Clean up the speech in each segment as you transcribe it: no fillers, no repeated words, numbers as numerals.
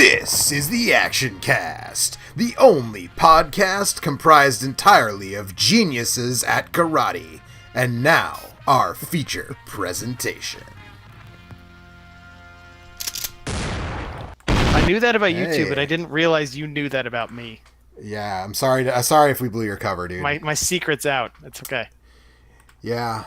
This is the Action Cast, the only podcast comprised entirely of geniuses at karate. And now, our feature presentation. I knew that about you two, but I didn't realize you knew that about me. Yeah, I'm sorry if we blew your cover, dude. My secret's out. It's okay. Yeah.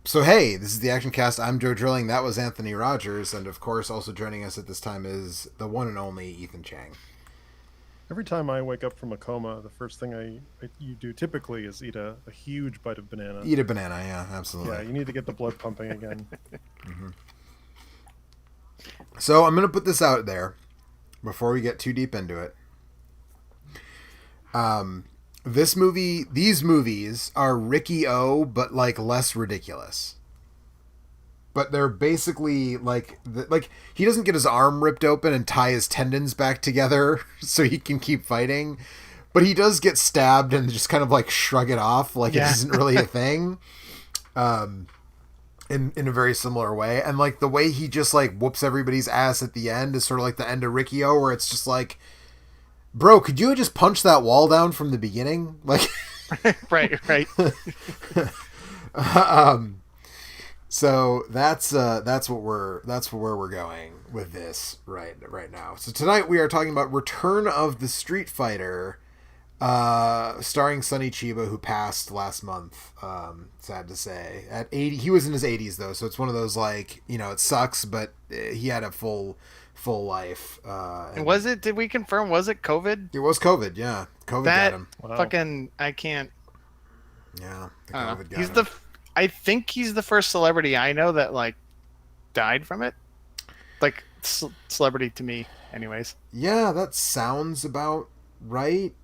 So hey, this is the Action Cast. I'm Joe Drilling. That was Anthony Rogers, and of course, also joining us at this time is the one and only Ethan Chang. Every time I wake up from a coma, the first thing you do typically is eat a huge bite of banana. Eat a banana, yeah, absolutely. Yeah, you need to get the blood pumping again. Mm-hmm. So I'm gonna put this out there before we get too deep into it. These movies are Ricky O, but like less ridiculous. But they're basically like he doesn't get his arm ripped open and tie his tendons back together so he can keep fighting, but he does get stabbed and just kind of like shrug it off like it isn't really a thing. In a very similar way, and like the way he just like whoops everybody's ass at the end is sort of like the end of Ricky O, where it's just like, bro, could you have just punched that wall down from the beginning? Like, right. So that's where we're going with this right now. So tonight we are talking about Return of the Street Fighter, starring Sonny Chiba, who passed last month. Sad to say, at 80, he was in his 80s though, so it's one of those like, you know, it sucks, but he had a full life. And was it? Did we confirm? Was it COVID? It was COVID. Yeah, COVID got him. Wow. Fucking, I can't. Yeah, COVID got he's him. I think he's the first celebrity I know that like died from it. Like celebrity to me, anyways. Yeah, that sounds about right.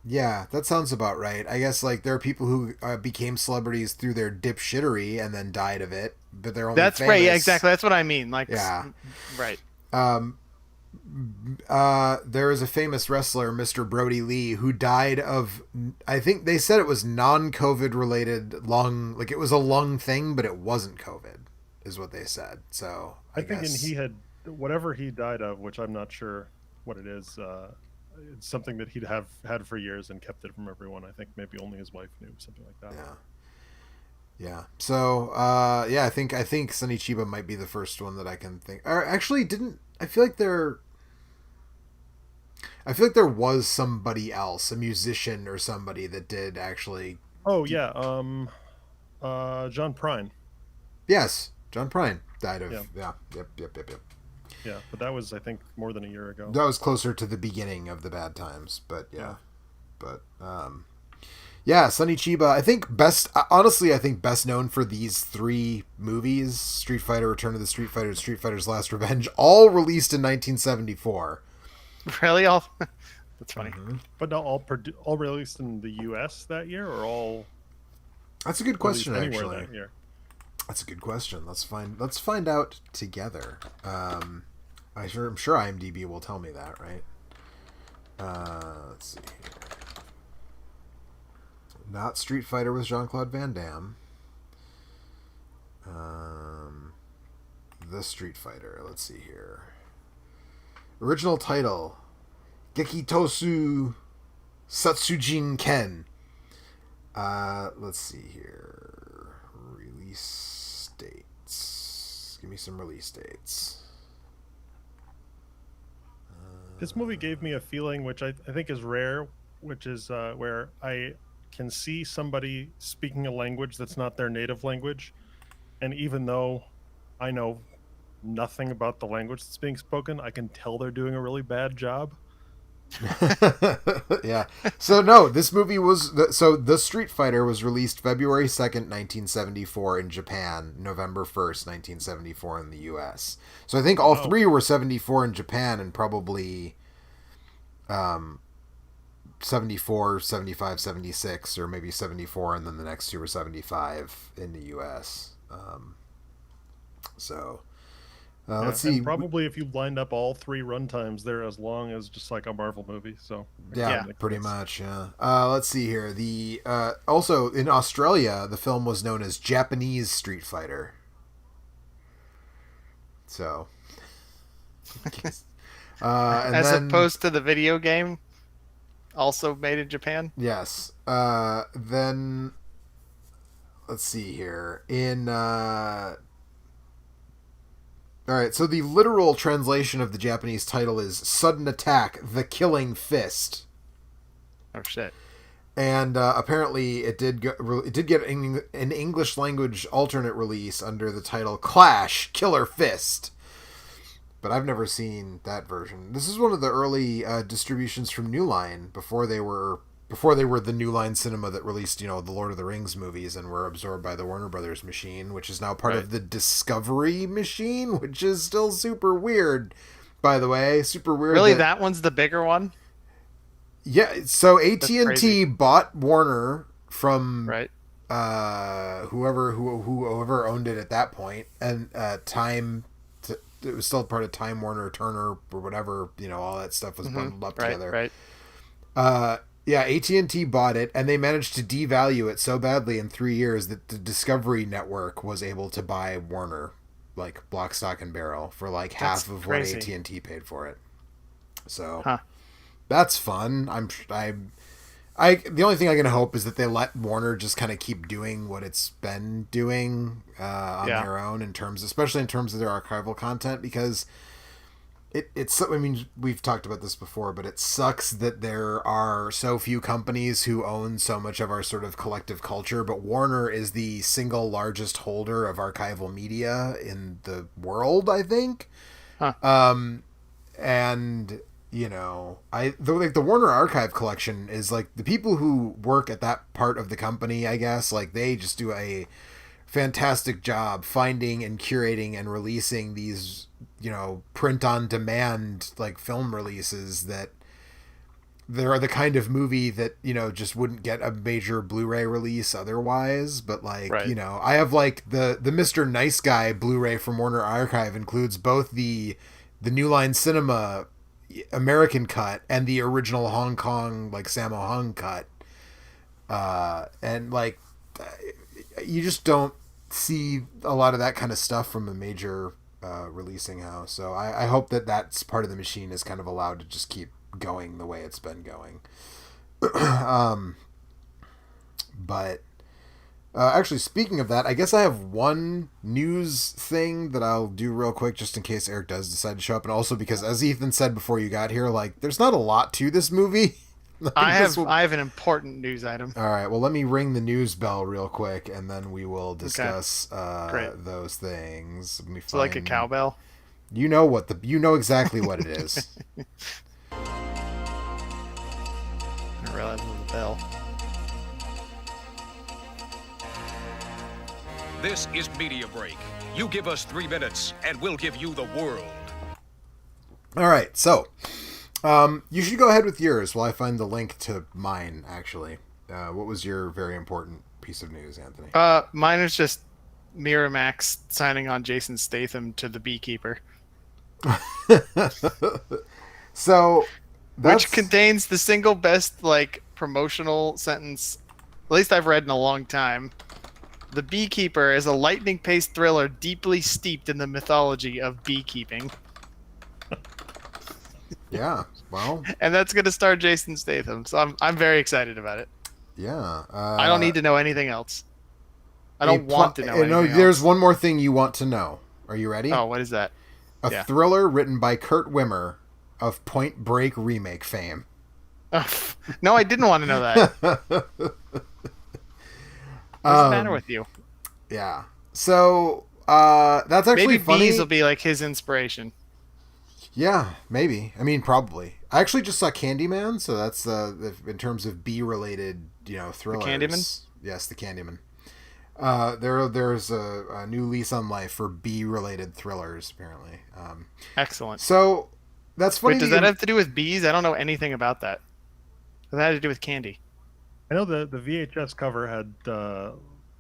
Yeah, that sounds about right. I guess like there are people who became celebrities through their dipshittery and then died of it, but they're only That's famous. right. Yeah, exactly. That's what I mean. Like, yeah, right. There is a famous wrestler, Mr. Brody Lee, who died of, I think they said it was non-COVID related lung, like it was a lung thing, but it wasn't COVID, is what they said. So I think guess he had whatever he died of, which I'm not sure what it is. It's something that he'd had for years and kept it from everyone. I think maybe only his wife knew, something like that. Yeah. So I think Sonny Chiba might be the first one that I can think. Or actually, I feel like there was somebody else, a musician or somebody that did actually. Oh yeah, John Prine. Yes, John Prine died of. Yeah. Yep. Yeah, but that was, I think, more than a year ago. That was closer to the beginning of the bad times, but yeah. Sonny Chiba, I think best known for these three movies: Street Fighter, Return of the Street Fighter, and Street Fighter's Last Revenge, all released in 1974. Really? That's funny. Mm-hmm. But not all released in the U.S. that year, or all? That's a good question, anywhere actually. that year. That's a good question. Let's find out together. I'm sure IMDb will tell me that, right? Let's see here. Not Street Fighter with Jean-Claude Van Damme. The Street Fighter. Let's see here. Original title: Gekitosu Satsujin Ken. Let's see here. Release dates. Give me some release dates. This movie gave me a feeling, which I think is rare, which is where I can see somebody speaking a language that's not their native language, and even though I know nothing about the language that's being spoken, I can tell they're doing a really bad job. Yeah. So no, this movie The Street Fighter was released February 2nd, 1974 in Japan, November 1st, 1974 in the US. So I think all three were 74 in Japan and probably 74, 75, 76, or maybe 74, and then the next two were 75 in the US. Let's see. Probably if you lined up all three runtimes, they're as long as just like a Marvel movie. So yeah, pretty much. Yeah. Let's see here. The also in Australia, the film was known as Japanese Street Fighter. So, As opposed to the video game, also made in Japan. yes. Then let's see here. All right, so the literal translation of the Japanese title is "Sudden Attack: The Killing Fist." Oh shit! And apparently, it did get an English language alternate release under the title "Clash: Killer Fist." But I've never seen that version. This is one of the early distributions from New Line before they were the New Line Cinema that released, the Lord of the Rings movies and were absorbed by the Warner Brothers machine, which is now part of the Discovery machine, which is still super weird, by the way. Super weird. Really, that own's the bigger one? Yeah, so AT&T bought Warner from whoever owned it at that point, and Time. It was still part of Time Warner, Turner, or whatever. All that stuff was bundled up together. Right. Yeah, AT&T bought it, and they managed to devalue it so badly in 3 years that the Discovery Network was able to buy Warner, like lock, stock, and barrel, for like half of what AT&T paid for it. So that's fun. The only thing I can hope is that they let Warner just kind of keep doing what it's been doing on their own, especially in terms of their archival content, because it's. I mean, we've talked about this before, but it sucks that there are so few companies who own so much of our sort of collective culture. But Warner is the single largest holder of archival media in the world, I think. And the Warner Archive collection is like the people who work at that part of the company, I guess, like they just do a fantastic job finding and curating and releasing these, print on demand like film releases that they're the kind of movie that, just wouldn't get a major Blu-ray release otherwise. But like, I have like the Mr. Nice Guy Blu-ray from Warner Archive includes both the New Line Cinema American cut and the original Hong Kong like Sammo Hung cut, and like you just don't see a lot of that kind of stuff from a major releasing house. So I hope that that's part of the machine is kind of allowed to just keep going the way it's been going. But actually, speaking of that, I guess I have one news thing that I'll do real quick just in case Eric does decide to show up. And also because, as Ethan said before you got here, like, there's not a lot to this movie. I have an important news item. All right, well, let me ring the news bell real quick, and then we will discuss those things. Let me so like a cowbell? You know exactly what it is. I didn't realize it was a bell. This is Media Break. You give us 3 minutes, and we'll give you the world. All right, so you should go ahead with yours while I find the link to mine, actually. What was your very important piece of news, Anthony? Mine is just Miramax signing on Jason Statham to The Beekeeper. So, which contains the single best like promotional sentence, at least I've read in a long time. The Beekeeper is a lightning-paced thriller deeply steeped in the mythology of beekeeping. Yeah, well, and that's going to star Jason Statham, so I'm very excited about it. Yeah, I don't need to know anything else. I don't want to know anything else. There's one more thing you want to know. Are you ready? Oh, what is that? A thriller written by Kurt Wimmer of Point Break remake fame. No, I didn't want to know that. What's the matter with you? Yeah. So, that's actually maybe funny. Bees will be like his inspiration. Yeah, maybe. I mean, probably. I actually just saw Candyman, so that's in terms of bee-related, thrillers. The Candyman? Yes, the Candyman. There's a new lease on life for bee-related thrillers, apparently. Excellent. So, that's funny. Wait, does that have to do with bees? I don't know anything about that. That had to do with candy. I know the VHS cover had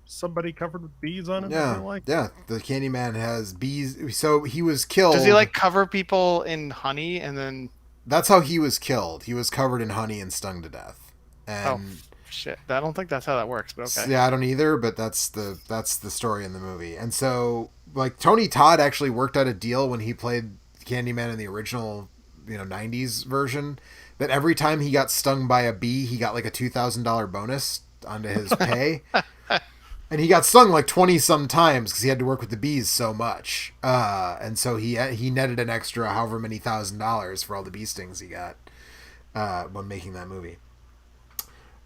somebody covered with bees on it. Yeah, yeah. The Candyman has bees. So he was killed. Does he like cover people in honey and then? That's how he was killed. He was covered in honey and stung to death. And shit. I don't think that's how that works, but okay. Yeah, I don't either, but that's the story in the movie. And so, like, Tony Todd actually worked out a deal when he played Candyman in the original, 90s version, that every time he got stung by a bee, he got like a $2,000 bonus onto his pay. And he got stung like 20 some times because he had to work with the bees so much. And so he netted an extra however many $1,000 for all the bee stings he got when making that movie.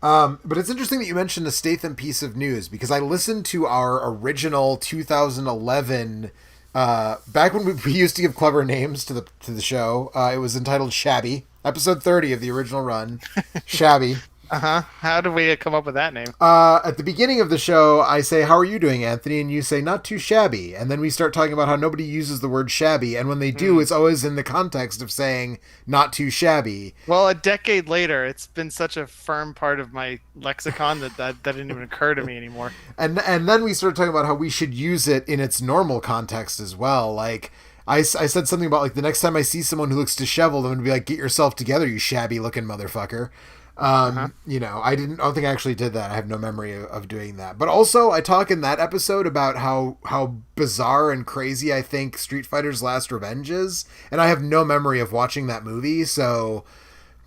But it's interesting that you mentioned the Statham piece of news, because I listened to our original 2011, back when we used to give clever names to the show. It was entitled Shabby, episode 30 of the original run. Shabby. How did we come up with that name? At the beginning of the show, I say, "How are you doing, Anthony?" And you say, "Not too shabby." And then we start talking about how nobody uses the word shabby. And when they do, it's always in the context of saying, "Not too shabby." Well, a decade later, it's been such a firm part of my lexicon that didn't even occur to me anymore. And then we started talking about how we should use it in its normal context as well. Like, I said something about, like, the next time I see someone who looks disheveled, I'm going to be like, "Get yourself together, you shabby looking motherfucker." I don't think I actually did that. I have no memory of doing that. But also, I talk in that episode about how bizarre and crazy I think Street Fighter's Last Revenge is. And I have no memory of watching that movie, so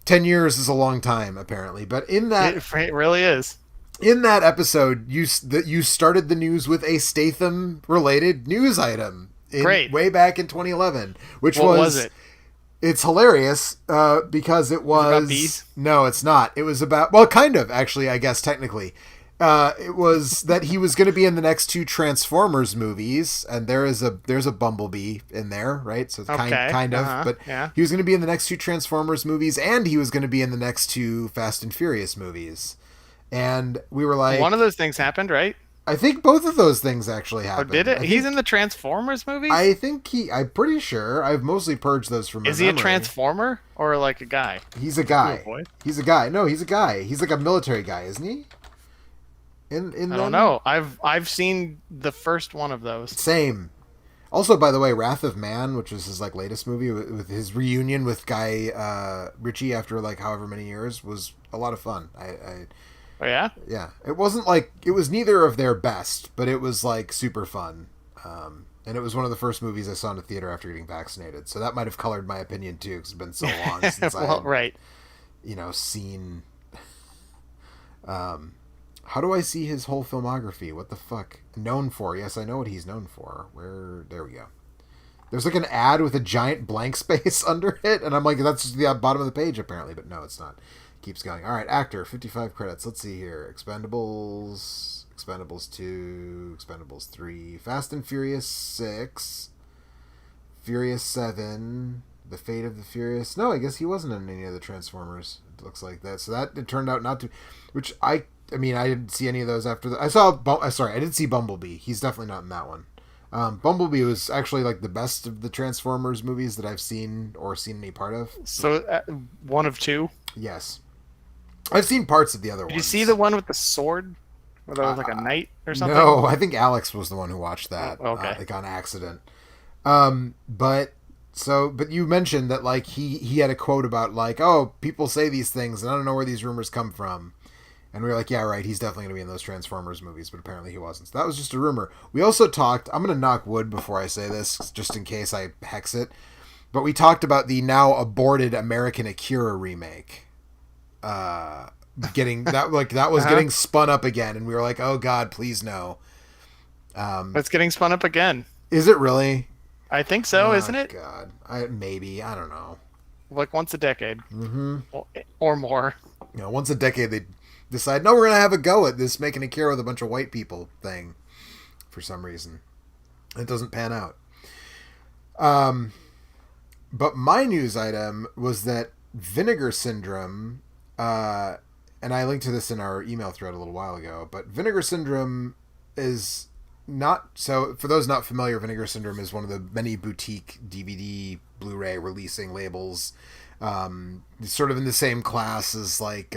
10 years is a long time, apparently. But in that... It really is. In that episode, you started the news with a Statham-related news item. Great. Way back in 2011. What was it? It's hilarious because it was... about bees? No, it's not. It was about... Well, kind of, actually, I guess, technically. It was that he was going to be in the next 2 Transformers movies, and there's a Bumblebee in there, right? So it's kind of. But yeah. He was going to be in the next 2 Transformers movies, and he was going to be in the next 2 Fast and Furious movies. And we were like... One of those things happened, right? I think both of those things actually happened. Oh, did it? He's in the Transformers movies? I'm pretty sure. I've mostly purged those from my Is he memory. a Transformer or like a guy? He's a guy. Oh, boy. He's a guy. No, he's a guy. He's like a military guy, isn't he? I don't know. I've seen the first one of those. Same. Also, by the way, Wrath of Man, which was his like latest movie with his reunion with Guy Ritchie after like however many years, was a lot of fun. Oh yeah? Yeah. It wasn't like... It was neither of their best, but it was like super fun. And it was one of the first movies I saw in the theater after getting vaccinated. So that might have colored my opinion too, because it's been so long since Well, right. Seen... how do I see his whole filmography? What the fuck? Known for. Yes, I know what he's known for. There we go. There's like an ad with a giant blank space under it, and I'm like, that's just the bottom of the page apparently, but no, it's not. Keeps going. All right, actor, 55 credits. Let's see here. Expendables 2, Expendables 3, Fast and Furious 6, Furious 7, The Fate of the Furious. No, I guess he wasn't in any of the Transformers. It looks like that. So that it turned out not to... Which I didn't see any of those after the... I did see Bumblebee. He's definitely not in that one. Bumblebee was actually like the best of the Transformers movies that I've seen or seen any part of. So one of 2? Yes. I've seen parts of the other ones. Did you see the one with the sword? Where there was like a knight or something? No, I think Alex was the one who watched that. Oh, okay. Like on accident. But you mentioned that like he had a quote about like, oh, people say these things and I don't know where these rumors come from. And we were like, yeah, right, he's definitely going to be in those Transformers movies, but apparently he wasn't. So that was just a rumor. We also talked, I'm going to knock wood before I say this, just in case I hex it, but we talked about the now aborted American Akira remake. Getting spun up again, and we were like, oh god, please no. It's getting spun up again. Is it really? I think so, isn't it? God, maybe, I don't know. Like once a decade. Mm-hmm. Or more. Once a decade they decide, no, we're gonna have a go at this making Akira with a bunch of white people thing for some reason. It doesn't pan out. But my news item was that Vinegar Syndrome, and I linked to this in our email thread a little while ago, but Vinegar Syndrome is not... So, for those not familiar, Vinegar Syndrome is one of the many boutique DVD, Blu-ray releasing labels. It's sort of in the same class as, like,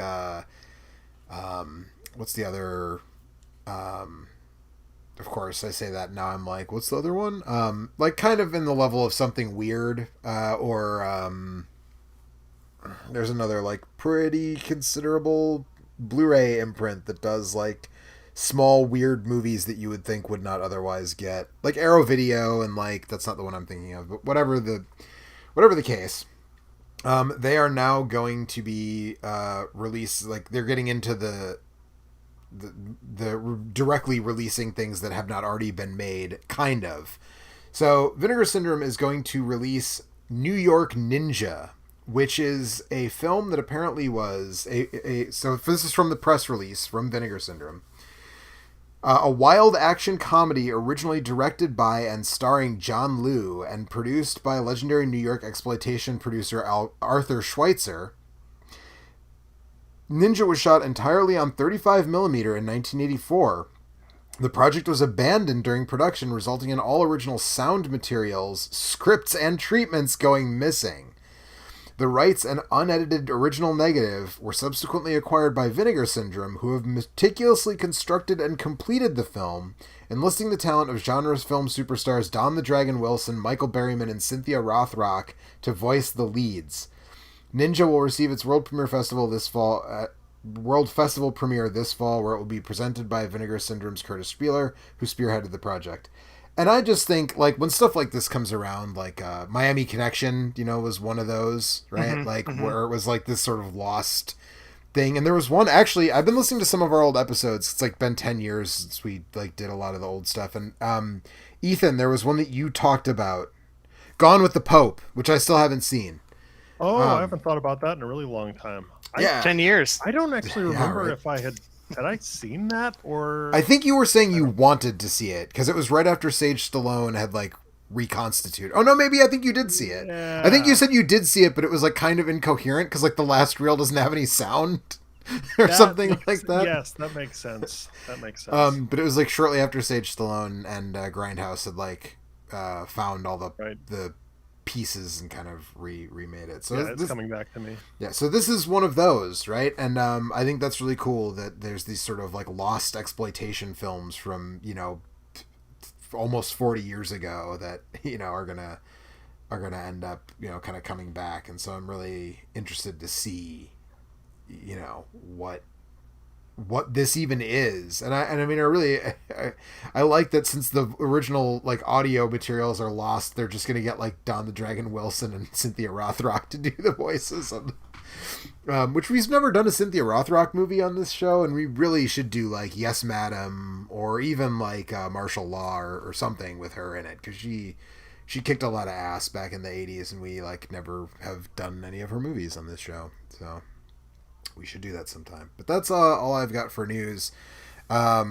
what's the other... of course, I say that now I'm like, what's the other one? Like, kind of in the level of Something Weird, or... there's another like pretty considerable Blu-ray imprint that does like small weird movies that you would think would not otherwise get, like Arrow Video, and like that's not the one I'm thinking of, but whatever the case. They are now going to be released. Like they're getting into the directly releasing things that have not already been made, kind of. So Vinegar Syndrome is going to release New York Ninja, which is a film that apparently was so this is from the press release from Vinegar Syndrome. A wild action comedy originally directed by and starring John Liu and produced by legendary New York exploitation producer Arthur Schweitzer. Ninja was shot entirely on 35mm in 1984. The project was abandoned during production, resulting in all original sound materials, scripts, and treatments going missing. The rights and unedited original negative were subsequently acquired by Vinegar Syndrome, who have meticulously constructed and completed the film, enlisting the talent of genre film superstars Don the Dragon Wilson, Michael Berryman, and Cynthia Rothrock to voice the leads. Ninja will receive its world festival premiere this fall, where it will be presented by Vinegar Syndrome's Curtis Spieler, who spearheaded the project. And I just think, like, when stuff like this comes around, like Miami Connection, was one of those, right? Where it was like this sort of lost thing. And there was one, actually, I've been listening to some of our old episodes. It's like been 10 years since we like did a lot of the old stuff. And Ethan, there was one that you talked about, Gone with the Pope, which I still haven't seen. Oh, I haven't thought about that in a really long time. 10 years. I don't actually remember if I had I seen that, or I think you were saying you wanted to see it because it was right after Sage Stallone had like reconstituted. Oh no, maybe I think you did see it. Yeah. I think you said you did see it, but it was like kind of incoherent because like the last reel doesn't have any sound or something like that. Yes, that makes sense. But it was like shortly after Sage Stallone and Grindhouse had like found all the pieces and kind of remade it. So yeah, it's coming back to me. Yeah, so this is one of those, right? And I think that's really cool that there's these sort of like lost exploitation films from almost 40 years ago that are gonna end up kind of coming back. And so I'm really interested to see what this even is. And I mean, I like that since the original like audio materials are lost, they're just going to get like Don the Dragon Wilson and Cynthia Rothrock to do the voices of, which we've never done a Cynthia Rothrock movie on this show. And we really should do like Yes, Madam, or even like Martial Law or something with her in it. Cause she kicked a lot of ass back in the 80s and we like never have done any of her movies on this show. So we should do that sometime. But that's all I've got for news. I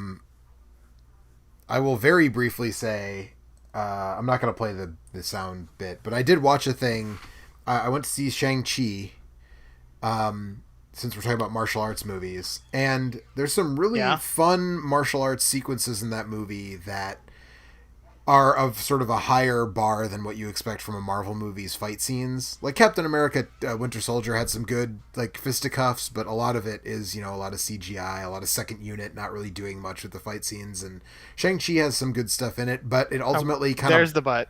will very briefly say, I'm not going to play the sound bit, but I did watch a thing. I went to see Shang-Chi, since we're talking about martial arts movies. And there's some really fun martial arts sequences in that movie that are of sort of a higher bar than what you expect from a Marvel movie's fight scenes. Like Captain America Winter Soldier had some good like fisticuffs, but a lot of it is, a lot of CGI, a lot of second unit, not really doing much with the fight scenes. And Shang-Chi has some good stuff in it, but it ultimately there's the butt.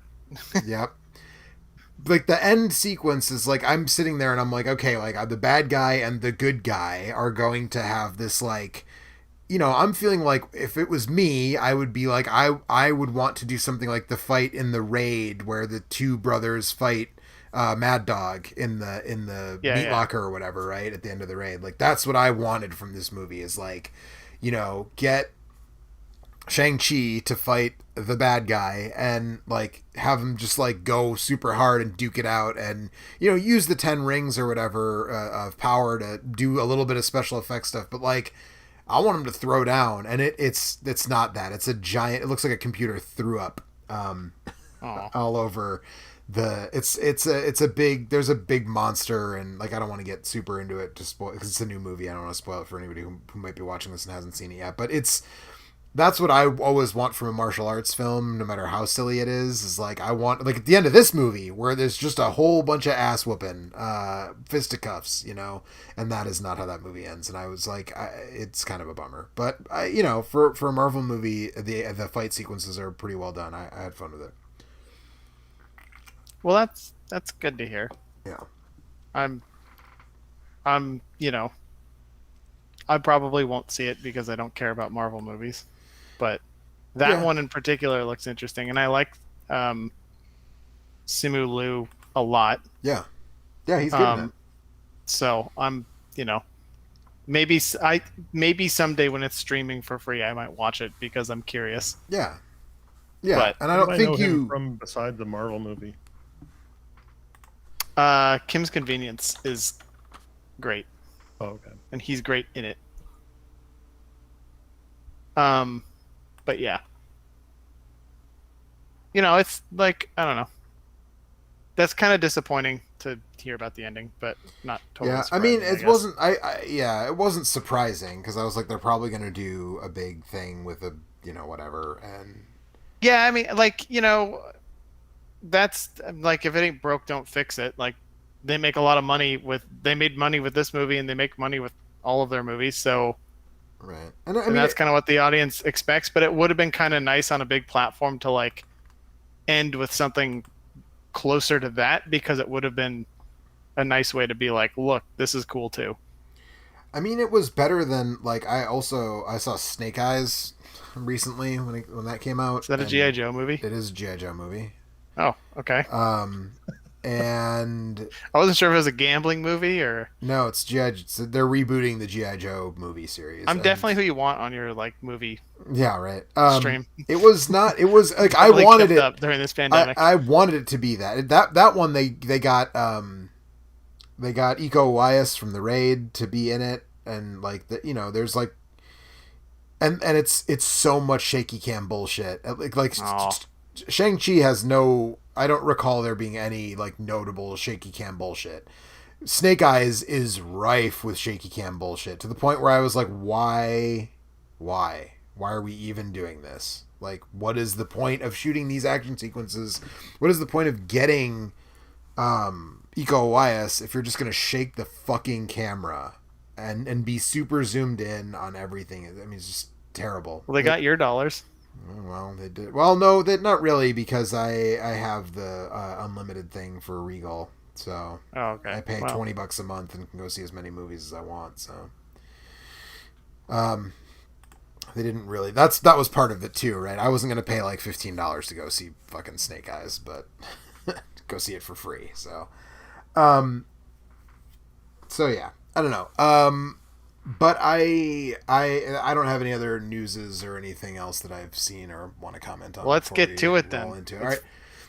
Yep. Like the end sequence is like, I'm sitting there and I'm like, okay, like the bad guy and the good guy are going to have this like, I'm feeling like if it was me, I would be like, I would want to do something like the fight in the Raid where the two brothers fight Mad Dog in the meat locker or whatever, right? At the end of the Raid. Like, that's what I wanted from this movie is like, get Shang-Chi to fight the bad guy and like have him just like go super hard and duke it out and, use the 10 rings or whatever of power to do a little bit of special effects stuff. But like, I want him to throw down, and it's not that. It's a giant. It looks like a computer threw up all over the. It's a big. There's a big monster, and like I don't want to get super into it to spoil because it's a new movie. I don't want to spoil it for anybody who might be watching this and hasn't seen it yet. But that's what I always want from a martial arts film, no matter how silly it is like I want, like at the end of this movie where there's just a whole bunch of ass whooping, fisticuffs, and that is not how that movie ends. And I was like, it's kind of a bummer, but for a Marvel movie, the fight sequences are pretty well done. I had fun with it. Well, that's good to hear. Yeah. I'm I probably won't see it because I don't care about Marvel movies, but that one in particular looks interesting, and I like Simu Liu a lot. Yeah, he's good in it. So I'm, you know, maybe maybe someday when it's streaming for free, I might watch it because I'm curious. Yeah, But and I don't think know him you from beside the Marvel movie. Kim's Convenience is great. Oh, okay. And he's great in it. But yeah. You know, it's like, I don't know. That's kind of disappointing to hear about the ending, but not totally. Yeah, I mean, it wasn't. It wasn't surprising because I was like, they're probably going to do a big thing with a, whatever, and yeah, I mean, like, that's like, if it ain't broke, don't fix it. Like, they make a lot of money they made money with this movie, and they make money with all of their movies, so right, and that's kind of what the audience expects. But it would have been kind of nice on a big platform to like end with something closer to that, because it would have been a nice way to be like, look, this is cool too. I mean, it was better than like I saw Snake Eyes recently when that came out. Is that a G.I. Joe movie? It is a G.I. Joe movie. Oh, okay. And I wasn't sure if it was a gambling movie or no, it's G.I. They're rebooting the G.I. Joe movie series. I'm definitely who you want on your like movie. Yeah, right. Stream. It was not. It was like I wanted it up during this pandemic. I wanted it to be that one. They got Iko Uwais from the Raid to be in it, and like there's like, and it's so much shaky cam bullshit. Shang-Chi has no. I don't recall there being any like notable shaky cam bullshit. Snake Eyes is rife with shaky cam bullshit to the point where I was like, why are we even doing this? Like, what is the point of shooting these action sequences? What is the point of getting Iko Uwais if you're just gonna shake the fucking camera and be super zoomed in on everything? I mean, it's just terrible. Well, they got your dollars. Well, they did. Well, no, not really, because I have the unlimited thing for Regal, so I pay $20 a month and can go see as many movies as I want. So, they didn't really. That was part of it too, right? I wasn't gonna pay like $15 to go see fucking Snake Eyes, but go see it for free. So, yeah, I don't know. But I don't have any other newses or anything else that I've seen or want to comment on. Well, let's get to it then. All right.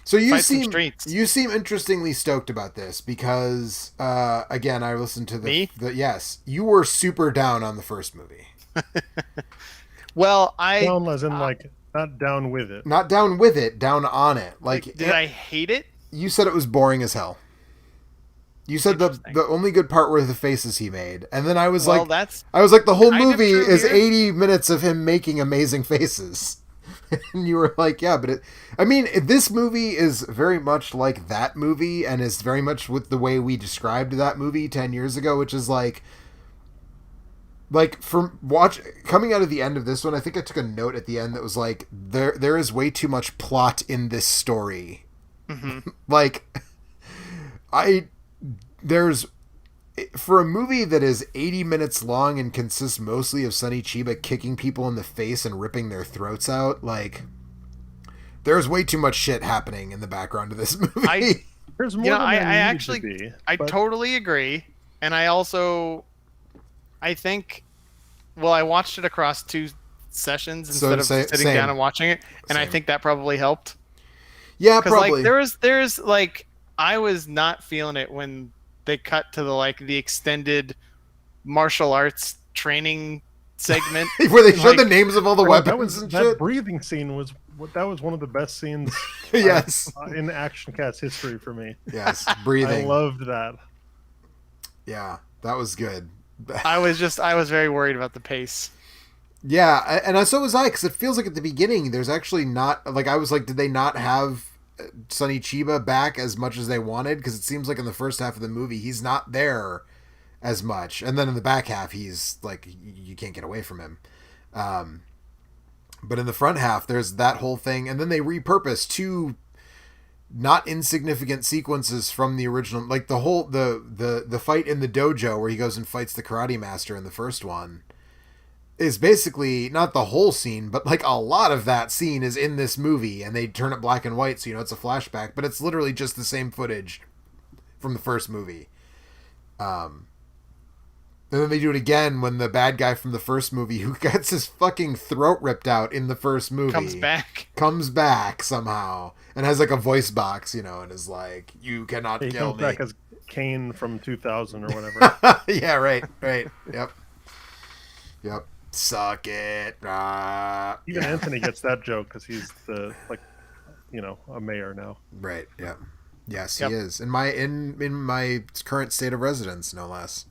So you seem interestingly stoked about this because again, I listened to yes, you were super down on the first movie. Well, down as in like not down with it. Not down with it, down on it. Like did I hate it? You said it was boring as hell. You said the only good part were the faces he made, and then I was like, the whole movie is 80 minutes of him making amazing faces, and you were like, yeah, but this movie is very much like that movie, and is very much with the way we described that movie 10 years ago, which is like coming out of the end of this one, I think I took a note at the end that was like, there is way too much plot in this story, like there's for a movie that is 80 minutes long and consists mostly of Sonny Chiba kicking people in the face and ripping their throats out, like there's way too much shit happening in the background of this movie. There's more than I totally agree, and I think I watched it across 2 sessions instead of sitting down and watching it, and I think that probably helped. Yeah, probably. Like there's like I was not feeling it when they cut to the extended martial arts training segment where they showed the names of all the weapons and shit. That breathing scene was one of the best scenes yes in Action Cats history for me. Yes, breathing. I loved that. Yeah, that was good. I was very worried about the pace. Yeah, and so was I, because it feels like at the beginning there's actually not, like, I was like, did they not have Sonny Chiba back as much as they wanted? Because it seems like in the first half of the movie he's not there as much, and then in the back half he's like, you can't get away from him. But in the front half there's that whole thing, and then they repurpose 2 not insignificant sequences from the original, like the whole the fight in the dojo where he goes and fights the karate master in the first one is basically not the whole scene, but like a lot of that scene is in this movie, and they turn it black and white, so you know it's a flashback, but it's literally just the same footage from the first movie. And then they do it again when the bad guy from the first movie, who gets his fucking throat ripped out in the first movie, comes back somehow and has like a voice box, you know, and is like, "You cannot he kill comes me." back as Kane from 2000 or whatever. Yeah, right. Yep. Suck it. Even Anthony gets that joke because he's the a mayor now. Right. Yeah. Yes, he is in my current state of residence, no less.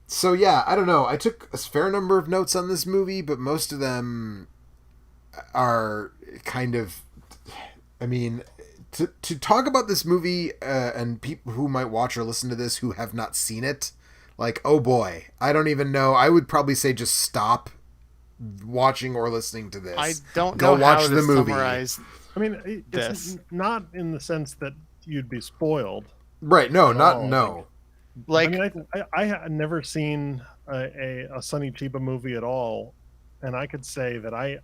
So yeah, I don't know. I took a fair number of notes on this movie, but most of them are kind of, I mean, to talk about this movie, and people who might watch or listen to this who have not seen it, like, oh boy, I don't even know. I would probably say just stop watching or listening to this. I don't Go know watch how the to movie. summarize I mean, it's not in the sense that you'd be spoiled. Right? No, not all, no. like I mean, I had never seen a Sonny Chiba movie at all, and I could say that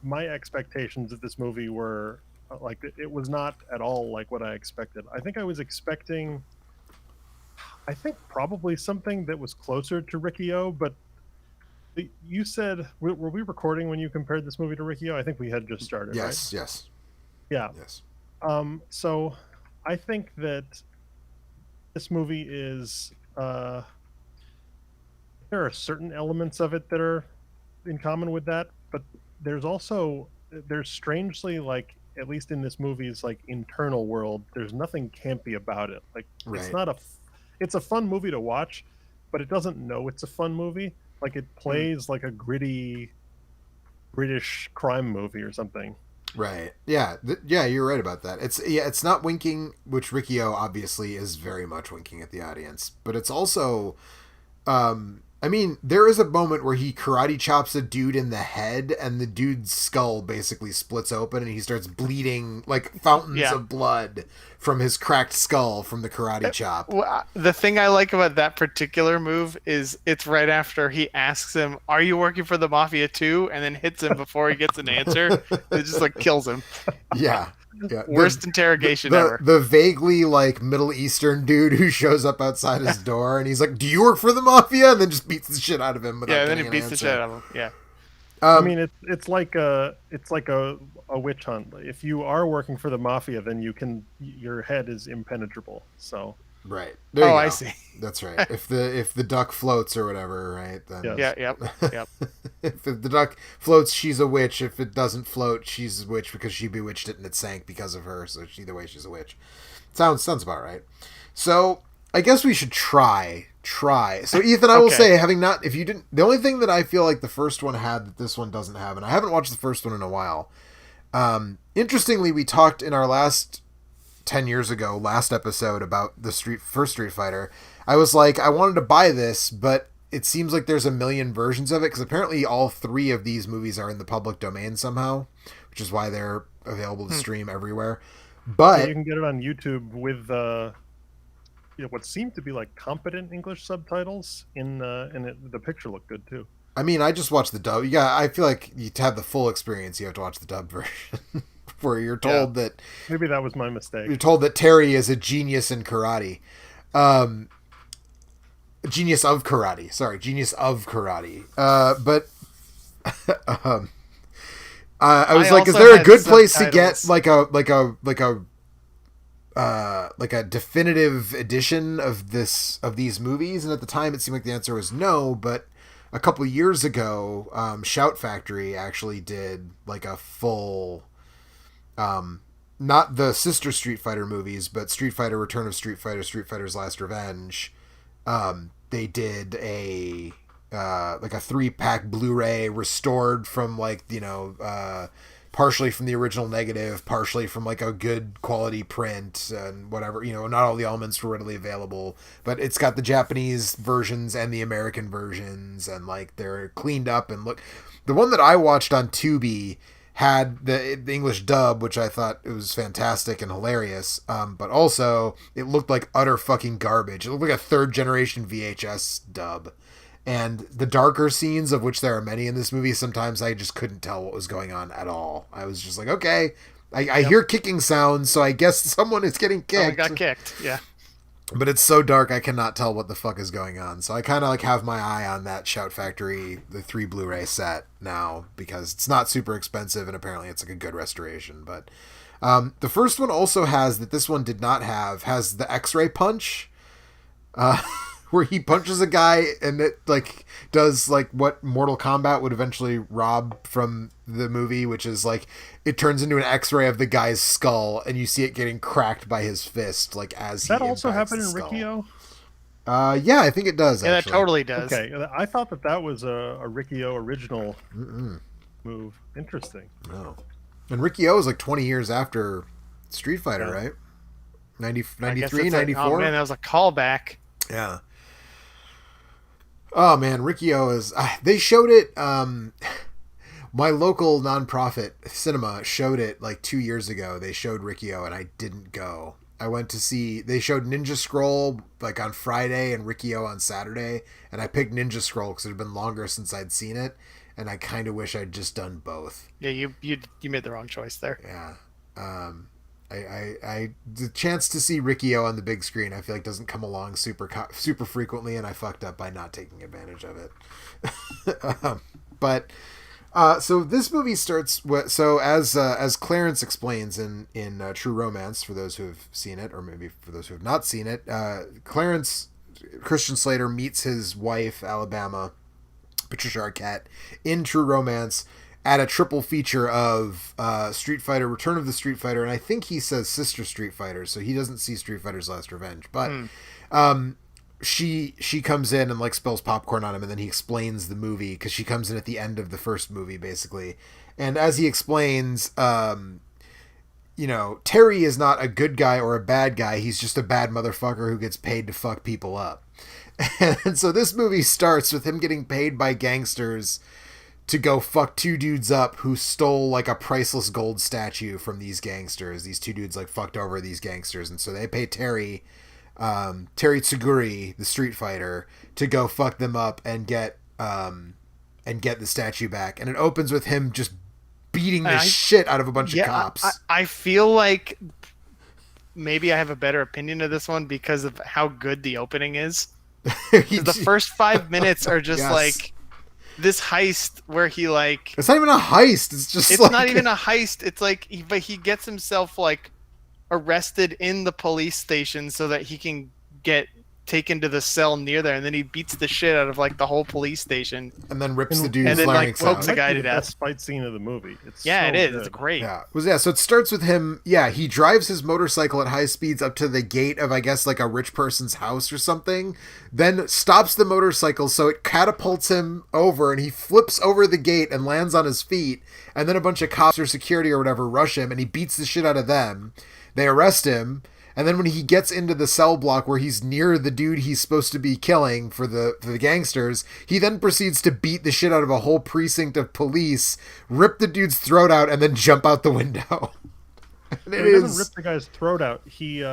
my expectations of this movie were like, it was not at all like what I expected. I think I was expecting, probably something that was closer to Riccio, but you said, were we recording when you compared this movie to Riccio? I think we had just started. Yes. Right? Yes. Yeah. Yes. So I think that this movie is, there are certain elements of it that are in common with that, but there's strangely, like, at least in this movie's like internal world, there's nothing campy about it. Like, Right. it's a fun movie to watch, but it doesn't know it's a fun movie. Like, it plays like a gritty British crime movie or something. Right. Yeah. Yeah, you're right about that. It's not winking, which Riccio obviously is very much winking at the audience, but it's also, I mean, there is a moment where he karate chops a dude in the head, and the dude's skull basically splits open, and he starts bleeding like fountains of blood from his cracked skull from the karate chop. The thing I like about that particular move is it's right after he asks him, "Are you working for the mafia too?" and then hits him before he gets an answer. It just like kills him. Yeah. Worst interrogation ever. The vaguely like Middle Eastern dude who shows up outside his door, and he's like, "Do you work for the mafia?" and then just beats the shit out of him. And then he beats the shit out of him. Yeah. I mean, it's like a witch hunt. If you are working for the mafia, then your head is impenetrable. So right. There you go. I see. That's right. If the duck floats or whatever, right? Then Yep. if the duck floats, she's a witch. If it doesn't float, she's a witch because she bewitched it and it sank because of her. So either way, she's a witch. Sounds about right. So I guess we should try. So Ethan, I will say, the only thing that I feel like the first one had that this one doesn't have, and I haven't watched the first one in a while. Interestingly, we talked in our last 10 years ago, last episode, about the first Street Fighter. I was like, I wanted to buy this, but it seems like there's a million versions of it, because apparently all 3 of these movies are in the public domain somehow, which is why they're available to stream everywhere. But you can get it on YouTube with what seemed to be like competent English subtitles and the picture looked good too. I mean, I just watched the dub. I feel like to have the full experience, you have to watch the dub version, where you're told that maybe that was my mistake. You're told that Terry is a genius in karate, genius of karate. Sorry, genius of karate. But I was like, is there a good place to get like a definitive edition of these movies? And at the time, it seemed like the answer was no, but a couple years ago, Shout Factory actually did like a full, not the sister Street Fighter movies, but Street Fighter: Return of Street Fighter, Street Fighter's Last Revenge. They did a 3-pack Blu-ray restored from partially from the original negative, partially from like a good quality print and whatever, not all the elements were readily available, but it's got the Japanese versions and the American versions, and like they're cleaned up and look. The one that I watched on Tubi had the English dub, which I thought it was fantastic and hilarious, but also it looked like utter fucking garbage. It looked like a third generation VHS dub. And the darker scenes, of which there are many in this movie, sometimes I just couldn't tell what was going on at all. I was just like, okay, I hear kicking sounds, so I guess someone is getting kicked. Oh, got kicked, yeah. But it's so dark I cannot tell what the fuck is going on. So I kind of like have my eye on that Shout Factory, the 3 Blu-ray set now, because it's not super expensive and apparently it's like a good restoration. But the first one also has, that this one did not have, has the X-ray punch, where he punches a guy and it like does like what Mortal Kombat would eventually rob from the movie, which is like it turns into an X-ray of the guy's skull and you see it getting cracked by his fist, like as he that also impacts happened the in skull. Riccio? Yeah, I think it does. Yeah, actually. that totally does. Okay, I thought that was a Riccio original move. Interesting. No. And Riccio is like 20 years after Street Fighter, right? 93, 94? Oh man, that was a callback. Yeah. Oh man, Riccio is... they showed it... my local nonprofit cinema showed it like 2 years ago. They showed Riccio and I didn't go. I went to see... They showed Ninja Scroll like on Friday and Riccio on Saturday. And I picked Ninja Scroll because it had been longer since I'd seen it. And I kind of wish I'd just done both. Yeah, you made the wrong choice there. Yeah. I the chance to see Riccio on the big screen, I feel like doesn't come along super frequently, and I fucked up by not taking advantage of it. But so this movie starts with, so as Clarence explains in True Romance, for those who have seen it, or maybe for those who have not seen it, Clarence Christian Slater meets his wife Alabama Patricia Arquette in True Romance at a triple feature of Street Fighter, Return of the Street Fighter, and I think he says Sister Street Fighter, so he doesn't see Street Fighter's Last Revenge. But she comes in and like spills popcorn on him, and then he explains the movie, because she comes in at the end of the first movie, basically. And as he explains, you know, Terry is not a good guy or a bad guy. He's just a bad motherfucker who gets paid to fuck people up. And so this movie starts with him getting paid by gangsters to go fuck 2 dudes up who stole like a priceless gold statue from these gangsters. These 2 dudes like fucked over these gangsters, and so they pay Terry Tsuguri, the Street Fighter, to go fuck them up and get the statue back. And it opens with him just beating the shit out of a bunch of cops. I feel like maybe I have a better opinion of this one because of how good the opening is. The first 5 minutes are just like this heist where he like... It's not even a heist. It's like... not even a heist. It's like... But he gets himself like arrested in the police station so that he can get taken to the cell near there, and then he beats the shit out of like the whole police station, and then rips the dude's and then like larynx pokes out. a guy to The death. best fight scene of the movie. It's Yeah, so it is. good. It's great. Yeah. So it starts with him. Yeah, he drives his motorcycle at high speeds up to the gate of, I guess, like a rich person's house or something. Then stops the motorcycle so it catapults him over, and he flips over the gate and lands on his feet. And then a bunch of cops or security or whatever rush him, and he beats the shit out of them. They arrest him. And then when he gets into the cell block where he's near the dude he's supposed to be killing for the gangsters, he then proceeds to beat the shit out of a whole precinct of police, rip the dude's throat out, and then jump out the window. He doesn't rip the guy's throat out. He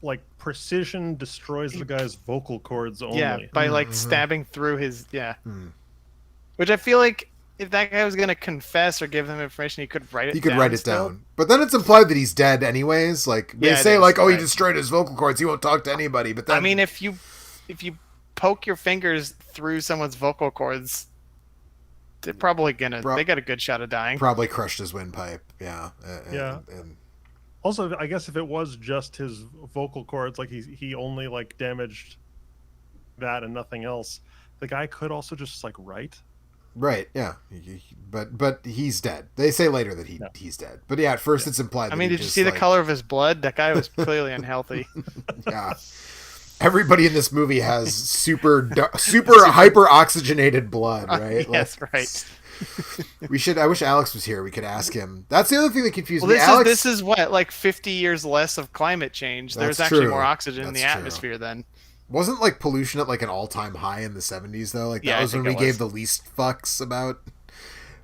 like precision destroys the guy's vocal cords only. Yeah, by like stabbing through his Which I feel like if that guy was going to confess or give them information, he could write it down. He could write it still. down. But then it's implied that he's dead anyways. Like, they say, like, oh, he destroyed his vocal cords. He won't talk to anybody. But then... I mean, if you poke your fingers through someone's vocal cords, they're probably going to... They got a good shot of dying. Probably crushed his windpipe. Yeah. And also, I guess if it was just his vocal cords, like he only, like, damaged that and nothing else, the guy could also just, like, write... Right, yeah, but he's dead. They say later that he's dead. But yeah, at first it's implied. I mean, that did you see the color of his blood? That guy was clearly unhealthy. Yeah, everybody in this movie has super hyper oxygenated blood, right? Yes, right. I wish Alex was here. We could ask him. That's the other thing that confused me. Alex, this is what, like 50 years less of climate change. There's actually more oxygen in the atmosphere then. Wasn't like pollution at like an all-time high in the 70s though? Like that was when we gave the least fucks about.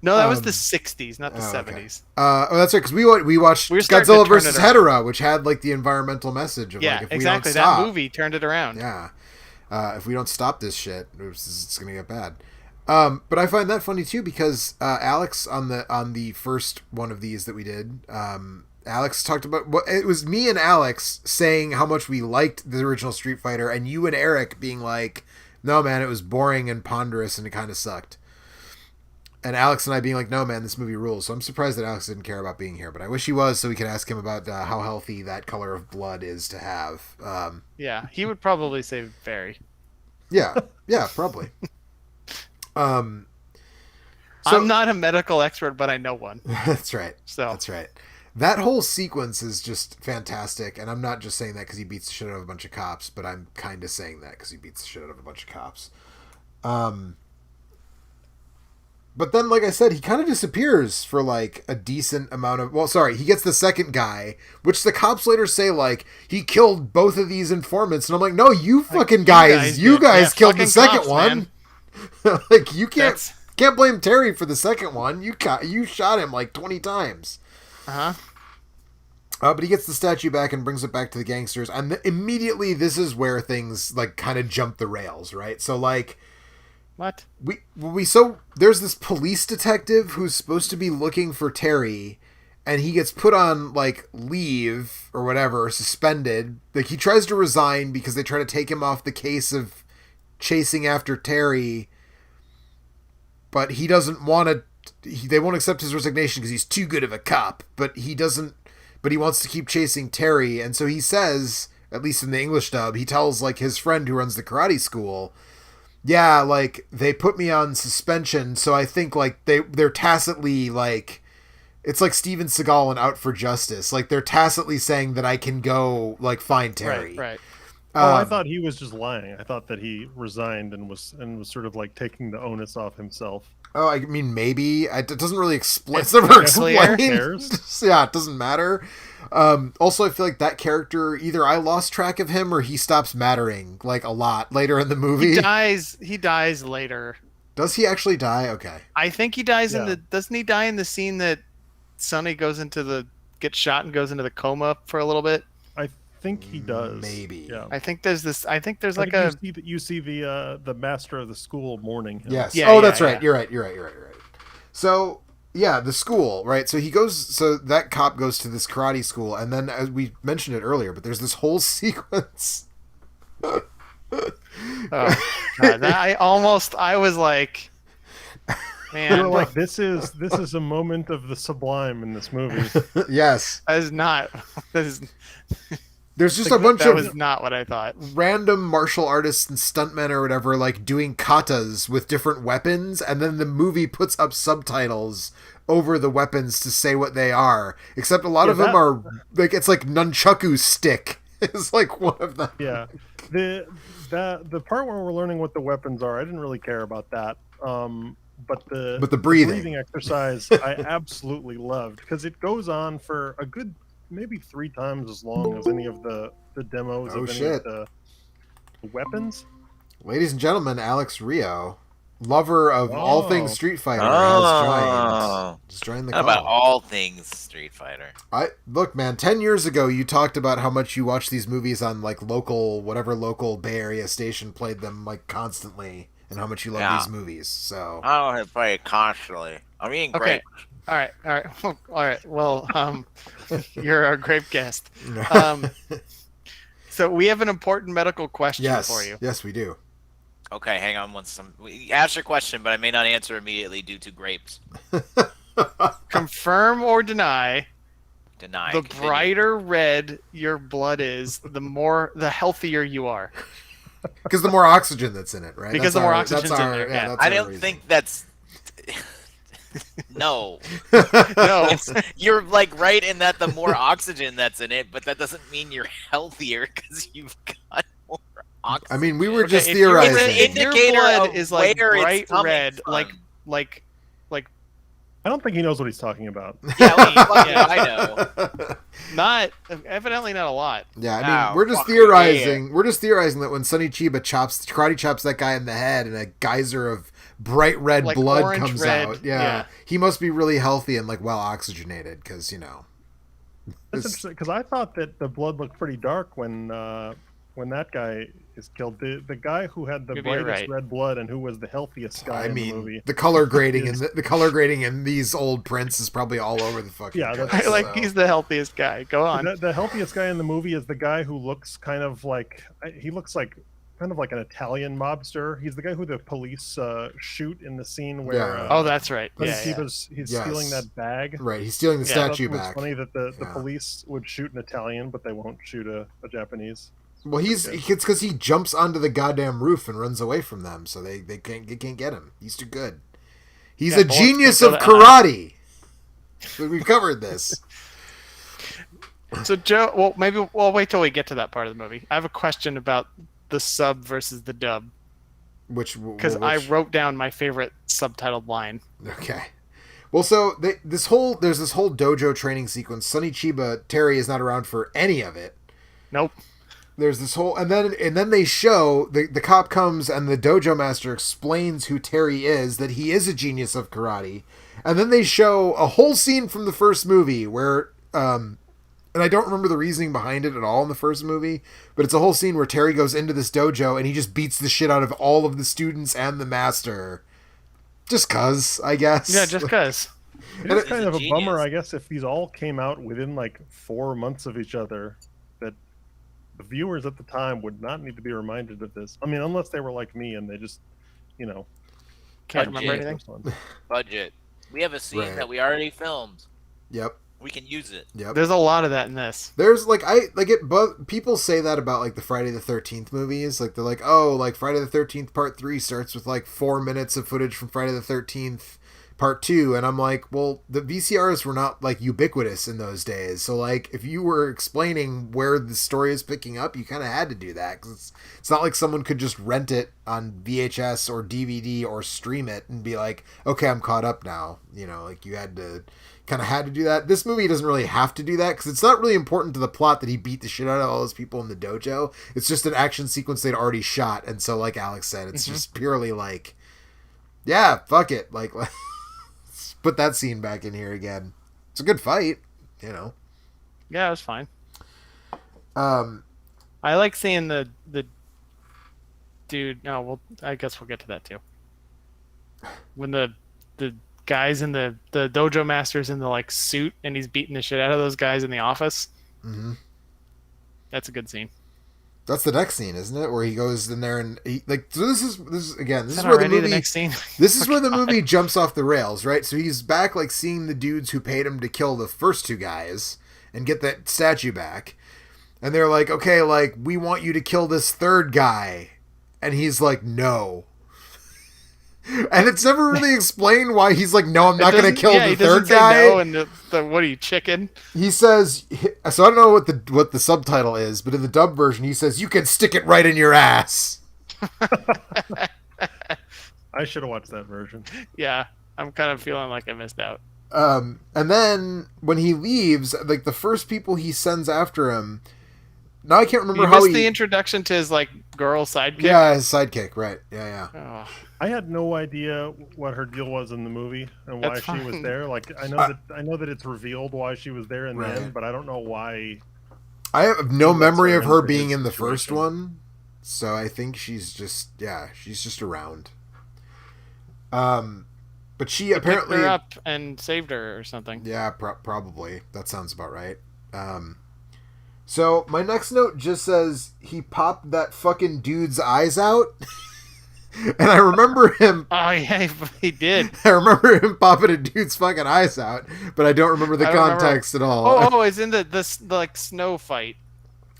No, that was the 60s, not the oh, okay. 70s. That's right, because we watched We were starting to Godzilla turn vs. it around. Hedorah, which had like the environmental message of Yeah, like if exactly. we don't stop, That movie turned it around. yeah, if we don't stop this shit, it's gonna get bad. But I find that funny too because Alex on the first one of these that we did, Alex talked about it was me and Alex saying how much we liked the original Street Fighter, and you and Eric being like, "No, man, it was boring and ponderous, and it kind of sucked." And Alex and I being like, "No, man, this movie rules." So I'm surprised that Alex didn't care about being here, but I wish he was, so we could ask him about how healthy that color of blood is to have. Yeah, he would probably say very. Yeah, probably. So, I'm not a medical expert, but I know one. That's right. So That's right. That whole sequence is just fantastic, and I'm not just saying that because he beats the shit out of a bunch of cops, but I'm kind of saying that because he beats the shit out of a bunch of cops. But then, like I said, he kind of disappears for like a decent amount of. Well, sorry, he gets the second guy, which the cops later say like he killed both of these informants, and I'm like, no, you fucking guys, you guys killed the second cops, one. Like you can't blame Terry for the second one. You shot him like 20 times. But he gets the statue back and brings it back to the gangsters, and immediately this is where things like kind of jump the rails, right? So like. What? So there's this police detective who's supposed to be looking for Terry, and he gets put on like leave or whatever, suspended. Like he tries to resign because they try to take him off the case of chasing after Terry, but he doesn't want to. They won't accept his resignation because he's too good of a cop. But he doesn't. But he wants to keep chasing Terry, and so he says, at least in the English dub, he tells like his friend who runs the karate school. Yeah, like, they put me on suspension, so I think, like, they're tacitly, like, it's like Steven Seagal in Out for Justice. Like, they're tacitly saying that I can go, like, find Terry. Right. I thought he was just lying. I thought that he resigned and was sort of, like, taking the onus off himself. Oh, I mean, maybe. It doesn't really explain. It's never explained. Yeah, it doesn't matter. Also, I feel like that character, either I lost track of him or he stops mattering, like, a lot later in the movie. He dies later. Does he actually die? Okay. I think he dies doesn't he die in the scene that Sonny gets shot and goes into the coma for a little bit? I think he does. Maybe. Yeah. I think there's like you see the master of the school mourning him. Yes. Yeah, that's right. You're right. So, yeah, the school, right? So that cop goes to this karate school, and then, as we mentioned it earlier, but there's this whole sequence. Oh, God. I was like, man. You were like, this is a moment of the sublime in this movie. Yes. There's just a bunch of... That was not what I thought. Random martial artists and stuntmen or whatever, like, doing katas with different weapons, and then the movie puts up subtitles over the weapons to say what they are. Except a lot of them are... like, it's like nunchaku stick. It's like one of them. Yeah. The part where we're learning what the weapons are, I didn't really care about that. But the breathing exercise, I absolutely loved. Because it goes on for a good... maybe 3 times as long as any of the demos of any of the weapons. Ladies and gentlemen, Alex Rio, lover of all things Street Fighter, has joined the call. About all things Street Fighter. Look, man, 10 years ago you talked about how much you watched these movies on like local Bay Area station played them like constantly, and how much you love these movies. So I don't play it constantly. I'm eating grapes. All right. Well, you're a great guest. So we have an important medical question for you. Yes, we do. Okay, hang on ask your question, but I may not answer immediately due to grapes. Confirm or deny? Deny. The brighter red your blood is, the healthier you are. Because the more oxygen that's in it, right? Because the more oxygen's in there. Yeah. I don't think that's... No. No. You're like right in that the more oxygen that's in it, but that doesn't mean you're healthier because you've got more oxygen. I mean, we were just theorizing. It's an indicator your blood of is like bright red, from. like. I don't think he knows what he's talking about. Yeah, I know. Evidently not a lot. Yeah, I mean, we're just theorizing. We're just theorizing that when Sonny Chiba karate chops that guy in the head, and a geyser of bright red Like blood orange comes red, out. yeah. He must be really healthy and like well oxygenated because That's interesting because I thought that the blood looked pretty dark when that guy is killed. The guy who had the Maybe you're brightest right. red blood and who was the healthiest guy I in the mean, movie. the color grading and the color grading in these old prints is probably all over the fucking Yeah, place. that's- Like so. he's the healthiest guy. Go on. The healthiest guy in the movie is the guy who looks kind of like kind of like an Italian mobster. He's the guy who the police shoot in the scene where Yeah. Oh, that's right. Sonny Yeah, yeah. Chiba's he's Yes. stealing that bag. Right, he's stealing the Yeah. I thought statue it was back. funny that the Yeah. police would shoot an Italian, but they won't shoot a Japanese. Well, it's because he jumps onto the goddamn roof and runs away from them, so they can't get him. He's too good. He's Yeah, a bullets genius can't of go that high. karate. So we've covered this. So Joe, well, maybe we'll wait till we get to that part of the movie. I have a question about the sub versus the dub because I wrote down my favorite subtitled line. Okay. Well, so there's this whole dojo training sequence. Sonny Chiba Terry is not around for any of it. Nope. There's this whole and then they show the cop comes and the dojo master explains who Terry is, that he is a genius of karate, and then they show a whole scene from the first movie where and I don't remember the reasoning behind it at all in the first movie, but it's a whole scene where Terry goes into this dojo and he just beats the shit out of all of the students and the master. Just cuz, I guess. Yeah, just cause. It's kind of a genius. bummer, I guess, if these all came out within like 4 months of each other, that the viewers at the time would not need to be reminded of this. I mean, unless they were like me and they just, Can't Budget. remember anything. Budget. We have a scene Right. that we already filmed. Yep. We can use it. Yep. There's a lot of that in this. There's but people say that about like the Friday the 13th movies. Like they're like, oh, like Friday the 13th Part 3 starts with like 4 minutes of footage from Friday the 13th Part 2, and I'm like, well, the VCRs were not like ubiquitous in those days. So like, if you were explaining where the story is picking up, you kind of had to do that because it's not like someone could just rent it on VHS or DVD or stream it and be like, okay, I'm caught up now. Like you had to. Kind of had to do that. This movie doesn't really have to do that because it's not really important to the plot that he beat the shit out of all those people in the dojo. It's just an action sequence they'd already shot, and so like Alex said, it's just purely like, yeah, fuck it, like let's put that scene back in here again. It's a good fight, Yeah, it was fine. Um, I like seeing the dude. No, well, I guess we'll get to that too. When the guys in the dojo masters in the like suit and he's beating the shit out of those guys in the office. mhm. That's a good scene. That's the next scene, isn't it? Where he goes in there and so this is again this Is is that where the already movie the next scene? This is where the movie jumps off the rails, right? So he's back, like, seeing the dudes who paid him to kill the first two guys and get that statue back. And they're like, okay, like, we want you to kill this third guy. And he's like, no. And it's never really explained why he's like, no, I'm not going to kill the he third doesn't say guy. No, and what are you, chicken? He says, so I don't know what the subtitle is, but in the dub version, he says, you can stick it right in your ass. I should have watched that version. Yeah, I'm kind of feeling like I missed out. And then when he leaves, like the first people he sends after him, now I can't remember You how missed he. the introduction to his like girl sidekick. Yeah, his sidekick, right? Yeah. Oh, I had no idea what her deal was in the movie and why That's she was fine. there. Like I know that it's revealed why she was there in the Right. end, but I don't know why. I have no He memory lets of her her into being his in the first situation. one, so I think she's just around. But she Picked apparently, her up and saved her or something. yeah, probably that sounds about right. So my next note just says he popped that fucking dude's eyes out, and I remember him. Oh yeah, he did. I remember him popping a dude's fucking eyes out, but I don't remember the I don't remember. context at all. Oh, it's in the like snow fight.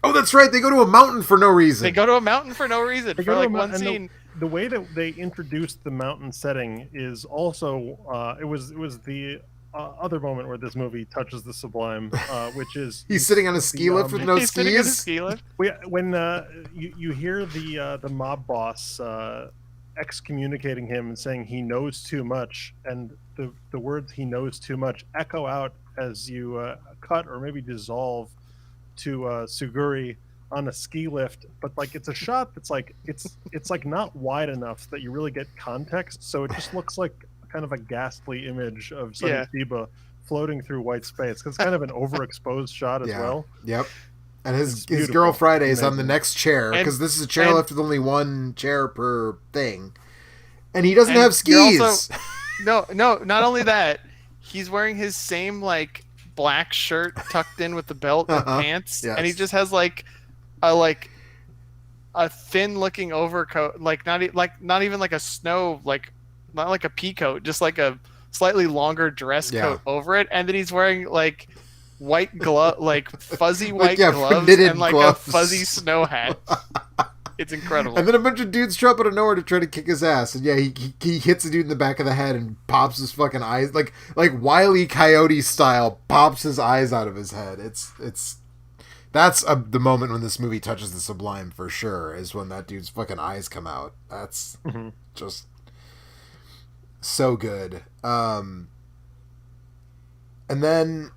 Oh, that's right. They go to a mountain for no reason. They go to a mountain for no reason They for go to like a one mou- and scene. The way that they introduced the mountain setting is also it was the other moment where this movie touches the sublime, which is He's sitting on a ski the, lift with no He's sitting on a skis. ski lift. when you hear the mob boss excommunicating him and saying he knows too much, and the words "he knows too much" echo out as you cut or maybe dissolve to Suguri. on a ski lift, but like it's a shot that's like it's like not wide enough that you really get context, so it just looks like kind of a ghastly image of Sonny Yeah. Chiba floating through white space, because it's kind of an overexposed shot as well. Yep. And his It's girl beautiful. Friday's It's on the amazing. next chair, because And- this is a chairlift and- with only one chair per thing. And he doesn't And have you're skis. also- No, not only that, he's wearing his same like black shirt tucked in with the belt and Uh-huh. pants, Yes. and he just has like a thin looking overcoat, like not even like a snow, like not like a pea coat, just like a slightly longer dress Yeah. coat over it, and then he's wearing like white glove, like fuzzy white yeah, gloves, knitted and like gloves. a fuzzy snow hat. It's incredible. And then a bunch of dudes show up out of nowhere to try to kick his ass. And yeah, he hits a dude in the back of the head and pops his fucking eyes, like Wile E. Coyote style, pops his eyes out of his head. That's the moment when this movie touches the sublime for sure, is when that dude's fucking eyes come out. That's just so good. And then,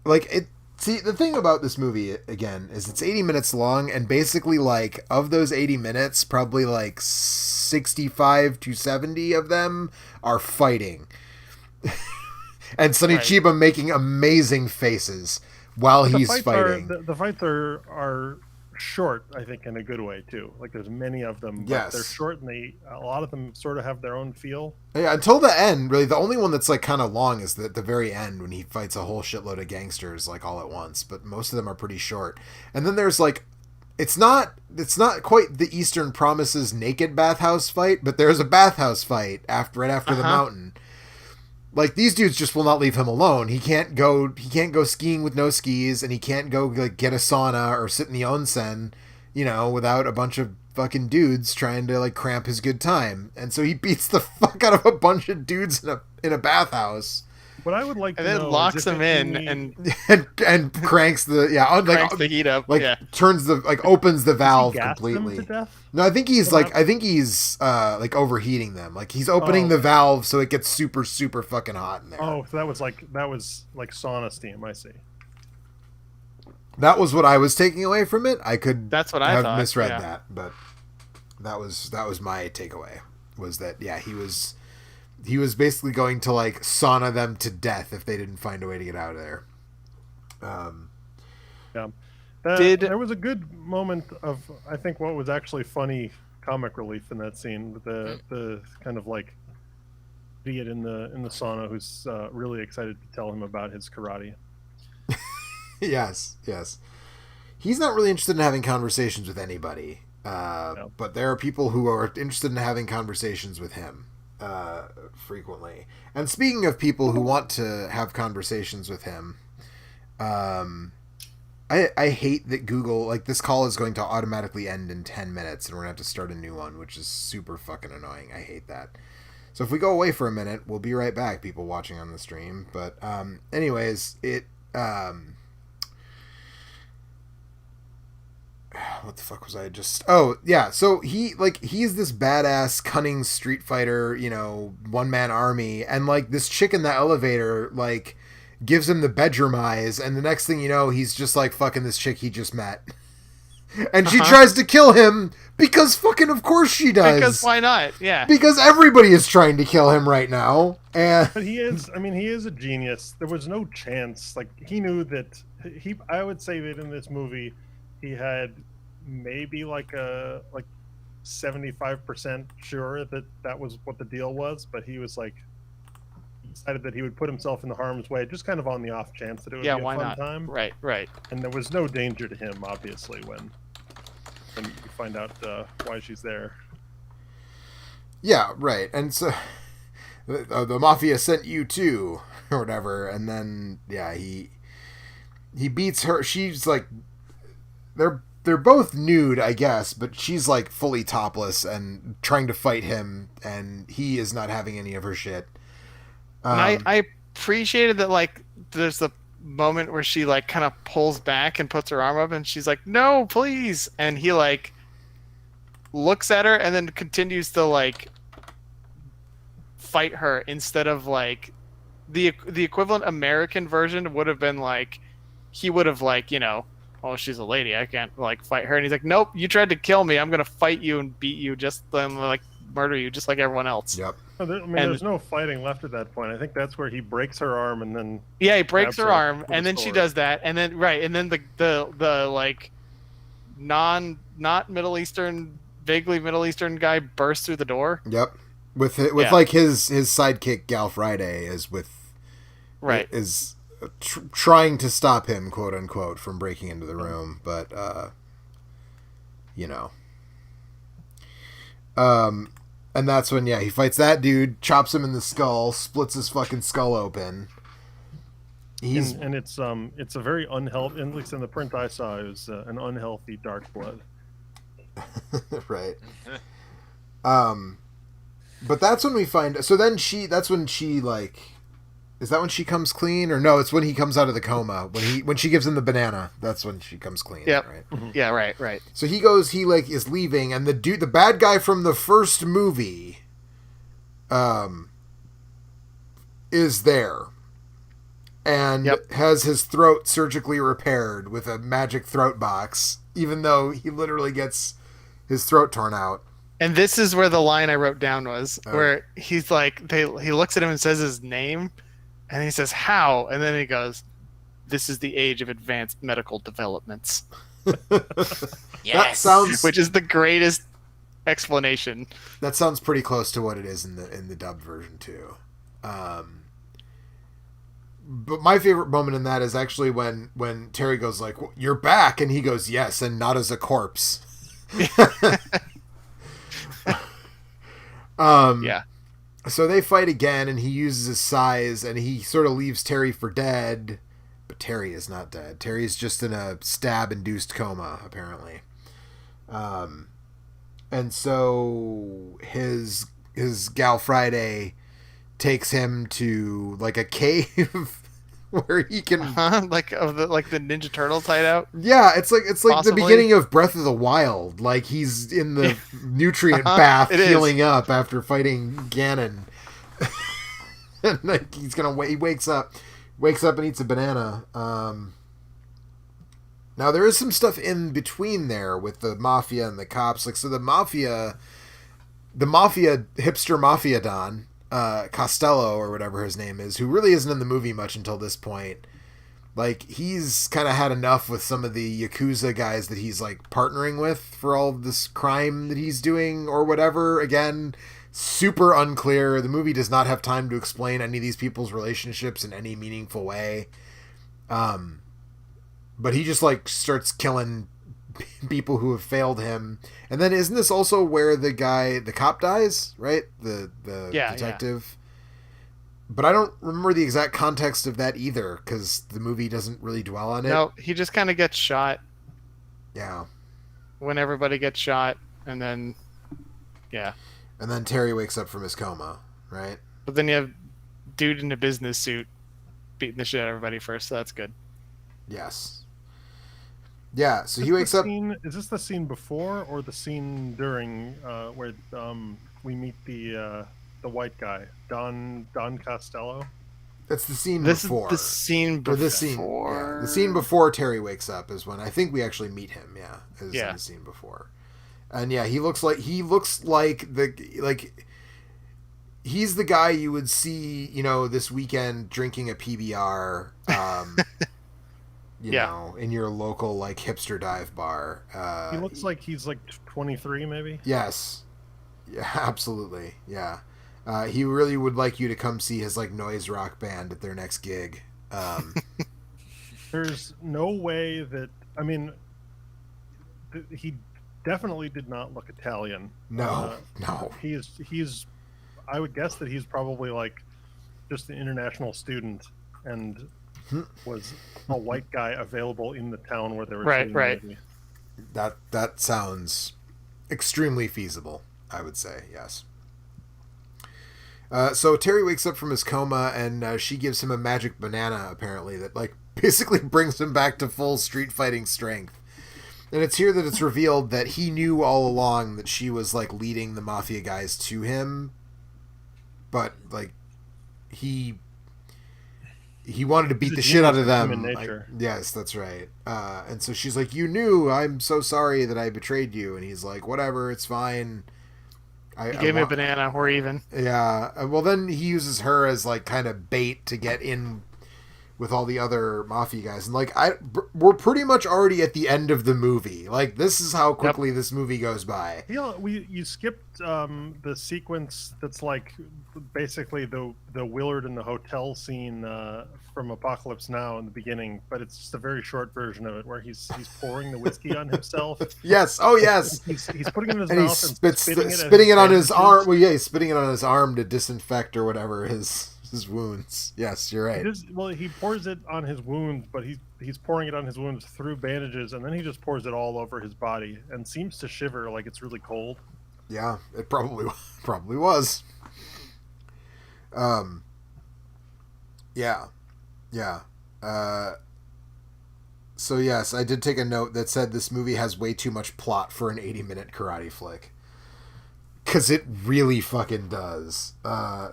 like, see, the thing about this movie, again, is it's 80 minutes long, and basically, like, of those 80 minutes, probably, like, 65 to 70 of them are fighting. And Sonny Right. Chiba making amazing faces while The he's fights fighting. the fights are short, I think, in a good way too. Like there's many of them, but Yes. they're short, and a lot of them sort of have their own feel. Yeah, until the end, really, the only one that's like kind of long is the very end when he fights a whole shitload of gangsters like all at once. But most of them are pretty short. And then there's like, it's not quite the Eastern Promises naked bathhouse fight, but there's a bathhouse fight right after the mountain. Like, these dudes just will not leave him alone. He can't go skiing with no skis, and he can't go like get a sauna or sit in the onsen, without a bunch of fucking dudes trying to like cramp his good time. And so he beats the fuck out of a bunch of dudes in a bathhouse. What I would like and to then know locks is if him it in need- and and cranks the cranks the heat up. like Yeah. turns opens the valve gas them completely. to death? No, I think he's What like overheating them. Like he's opening the valve so it gets super super fucking hot in there. Oh, so that was like sauna steam. I see. That was what I was taking away from it. I could That's what I have thought, misread yeah. that, but that was my takeaway, was that he was basically going to like sauna them to death if they didn't find a way to get out of there. Yeah. There was a good moment of, I think, what was actually funny comic relief in that scene with the kind of like idiot in the sauna who's really excited to tell him about his karate. Yes. He's not really interested in having conversations with anybody, but there are people who are interested in having conversations with him frequently. And speaking of people who want to have conversations with him, I hate that Google, like, this call is going to automatically end in 10 minutes and we're going to have to start a new one, which is super fucking annoying. I hate that. So if we go away for a minute, we'll be right back, people watching on the stream. But anyways, what the fuck was I just... Oh, yeah, so he's this badass, cunning street fighter, one-man army, and, like, this chick in the elevator, like, gives him the bedroom eyes, and the next thing you know, he's just, like, fucking this chick he just met. And she tries to kill him, because fucking of course she does. Because why not? Yeah. Because everybody is trying to kill him right now, and... But he is a genius. There was no chance. Like, he knew that I would say that in this movie, he had maybe like 75% sure that was what the deal was, but he was like, he decided that he would put himself in the harm's way, just kind of on the off chance that it would be a why fun not? time. Right. And there was no danger to him, obviously, when you find out why she's there. Yeah, right. And so the mafia sent you too, or whatever. And then he beats her. She's like, they're both nude, I guess, but she's like fully topless and trying to fight him, and he is not having any of her shit. And I appreciated that, like, there's a moment where she like kind of pulls back and puts her arm up, and she's like, "No, please," and he like looks at her and then continues to like fight her, instead of like the equivalent American version would have been like, he would have like, oh, she's a lady. I can't like fight her. And he's like, nope, you tried to kill me. I'm gonna fight you and beat you, just then like murder you, just like everyone else. Yep. There's no fighting left at that point. I think that's where he breaks her arm and then. Yeah, he breaks grabs her arm, with and a then she sword. does that, and then the like not Middle Eastern, vaguely Middle Eastern guy bursts through the door. Yep. With Yeah. like his sidekick Gal Friday Right. is trying to stop him, quote unquote, from breaking into the room, but you know. And that's when he fights that dude, chops him in the skull, splits his fucking skull open. And it's a very unhealthy, at least in the print I saw, it was an unhealthy dark blood. Right. But that's when we find. So then that's when she like. Is that when she comes clean, or no? It's when he comes out of the coma. When she gives him the banana, that's when she comes clean. Yep. Right. Mm-hmm. Yeah. Right. So he goes. He like is leaving, and the bad guy from the first movie, is there, and has his throat surgically repaired with a magic throat box, even though he literally gets his throat torn out. And this is where the line I wrote down was, where he's like, he looks at him and says his name, and he says, how? And then he goes, this is the age of advanced medical developments. That sounds, which is the greatest explanation. That sounds pretty close to what it is in the dubbed version too. But my favorite moment in that is actually when Terry goes like, "You're back," and he goes, "Yes," and not as a corpse. Yeah. So they fight again, and he uses his size, and he sort of leaves Terry for dead. But Terry is not dead. Terry's just in a stab-induced coma, apparently. And so his gal Friday takes him to like a cave where he can like the Ninja Turtles hideout. Yeah, it's like Possibly. the beginning of Breath of the Wild. Like he's in the nutrient bath, healing up after fighting Ganon. And like he wakes up and eats a banana. Now there is some stuff in between there with the mafia and the cops. Like so the mafia hipster mafia don, Costello or whatever his name is, who really isn't in the movie much until this point. Like he's kind of had enough with some of the Yakuza guys that he's like partnering with for all of this crime that he's doing or whatever. Again, super unclear. The movie does not have time to explain any of these people's relationships in any meaningful way. But he just like starts killing people who have failed him. And then isn't this also where the cop dies, right? The detective. Yeah. But I don't remember the exact context of that either, because the movie doesn't really dwell on it. No, he just kind of gets shot. Yeah. When everybody gets shot, and then, yeah. And then Terry wakes up from his coma, right? But then you have dude in a business suit beating the shit out of everybody first, so that's good. Yes. Yeah, so he wakes up... Is this the scene before or the scene during where we meet the white guy, Don Costello? That's the scene before. This is the scene before. The scene before Terry wakes up is when I think we actually meet him. Yeah, in the scene before, and yeah, he looks like he's the guy you would see, this weekend drinking a PBR, you know, in your local like hipster dive bar. He looks like he's like 23, maybe. Yes, yeah, absolutely, yeah. He really would like you to come see his like noise rock band at their next gig. There's no way that he definitely did not look Italian. No. He's. I would guess that he's probably like just an international student and was a white guy available in the town where they were shooting the movie. That sounds extremely feasible. I would say yes. So Terry wakes up from his coma, and she gives him a magic banana, apparently, that like basically brings him back to full street fighting strength. And it's here that it's revealed that he knew all along that she was like leading the mafia guys to him, but like he he wanted to beat He's the a shit out of genius of them. human nature. Yes, that's right. And so she's like, "You knew. I'm so sorry that I betrayed you." And he's like, "Whatever, it's fine." You gave me a banana. We're even. Yeah. Well, then he uses her as like kind of bait to get in with all the other mafia guys, and like we're pretty much already at the end of the movie. Like this is how quickly this movie goes by. You skipped the sequence that's like basically the Willard in the hotel scene from Apocalypse Now in the beginning, but it's just a very short version of it where he's pouring the whiskey on himself. Yes. Oh yes. He's putting it in his And he mouth spits and spitting it on his bandages. arm. Well, yeah, he's spitting it on his arm to disinfect or whatever his wounds. Yes, you're right. He pours it on his wounds, but he's pouring it on his wounds through bandages, and then he just pours it all over his body and seems to shiver like it's really cold. Yeah, it probably was. Yeah. So yes, I did take a note that said this movie has way too much plot for an 80-minute karate flick. Because it really fucking does. I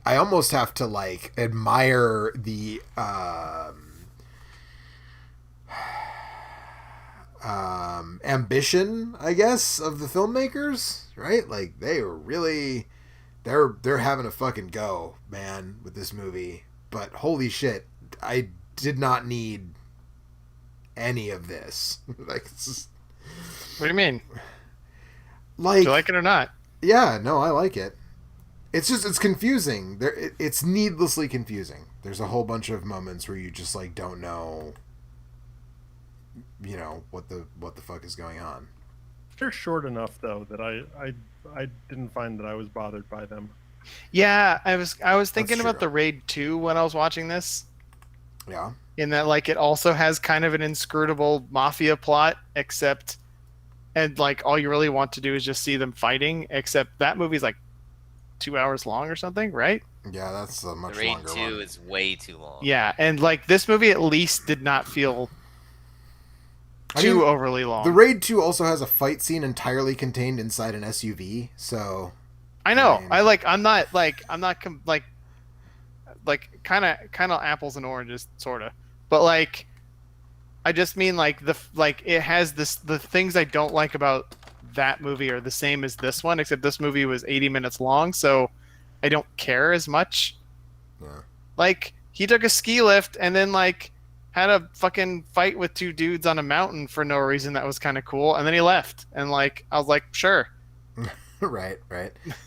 almost have to, like, admire the, ambition, I guess, of the filmmakers, right? Like, they were really, they're having a fucking go, man, with this movie. But holy shit, I did not need any of this. Like, it's just... What do you mean? Like, do you like it or not? Yeah, no, I like it. It's just, it's confusing. It's needlessly confusing. There's a whole bunch of moments where you just like don't know, what the fuck is going on. They're short enough though that I didn't find that I was bothered by them. Yeah, I was thinking about the Raid 2 when I was watching this. Yeah. In that, like, it also has kind of an inscrutable mafia plot, and like all you really want to do is just see them fighting, except that movie's like 2 hours long or something, right? Yeah, that's a much the Raid longer 2 one. is way too long. Yeah, and like this movie at least did not feel too overly long. The Raid 2 also has a fight scene entirely contained inside an SUV, so I know. I'm not kind of apples and oranges sort of. But like I just mean like it has the things I don't like about that movie are the same as this one, except this movie was 80 minutes long, so I don't care as much. Yeah. Like he took a ski lift and then like had a fucking fight with two dudes on a mountain for no reason. That was kind of cool, and then he left, and like I was like, sure. Right.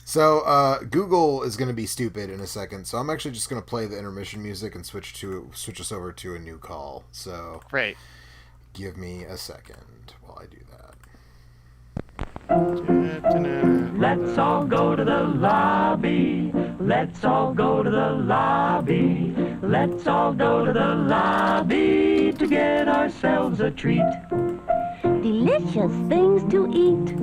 So Google is going to be stupid in a second, so I'm actually just going to play the intermission music and switch us over to a new call. So Great. Give me a second while I do that. Let's all go to the lobby. Let's all go to the lobby. Let's all go to the lobby to get ourselves a treat. Delicious things to eat.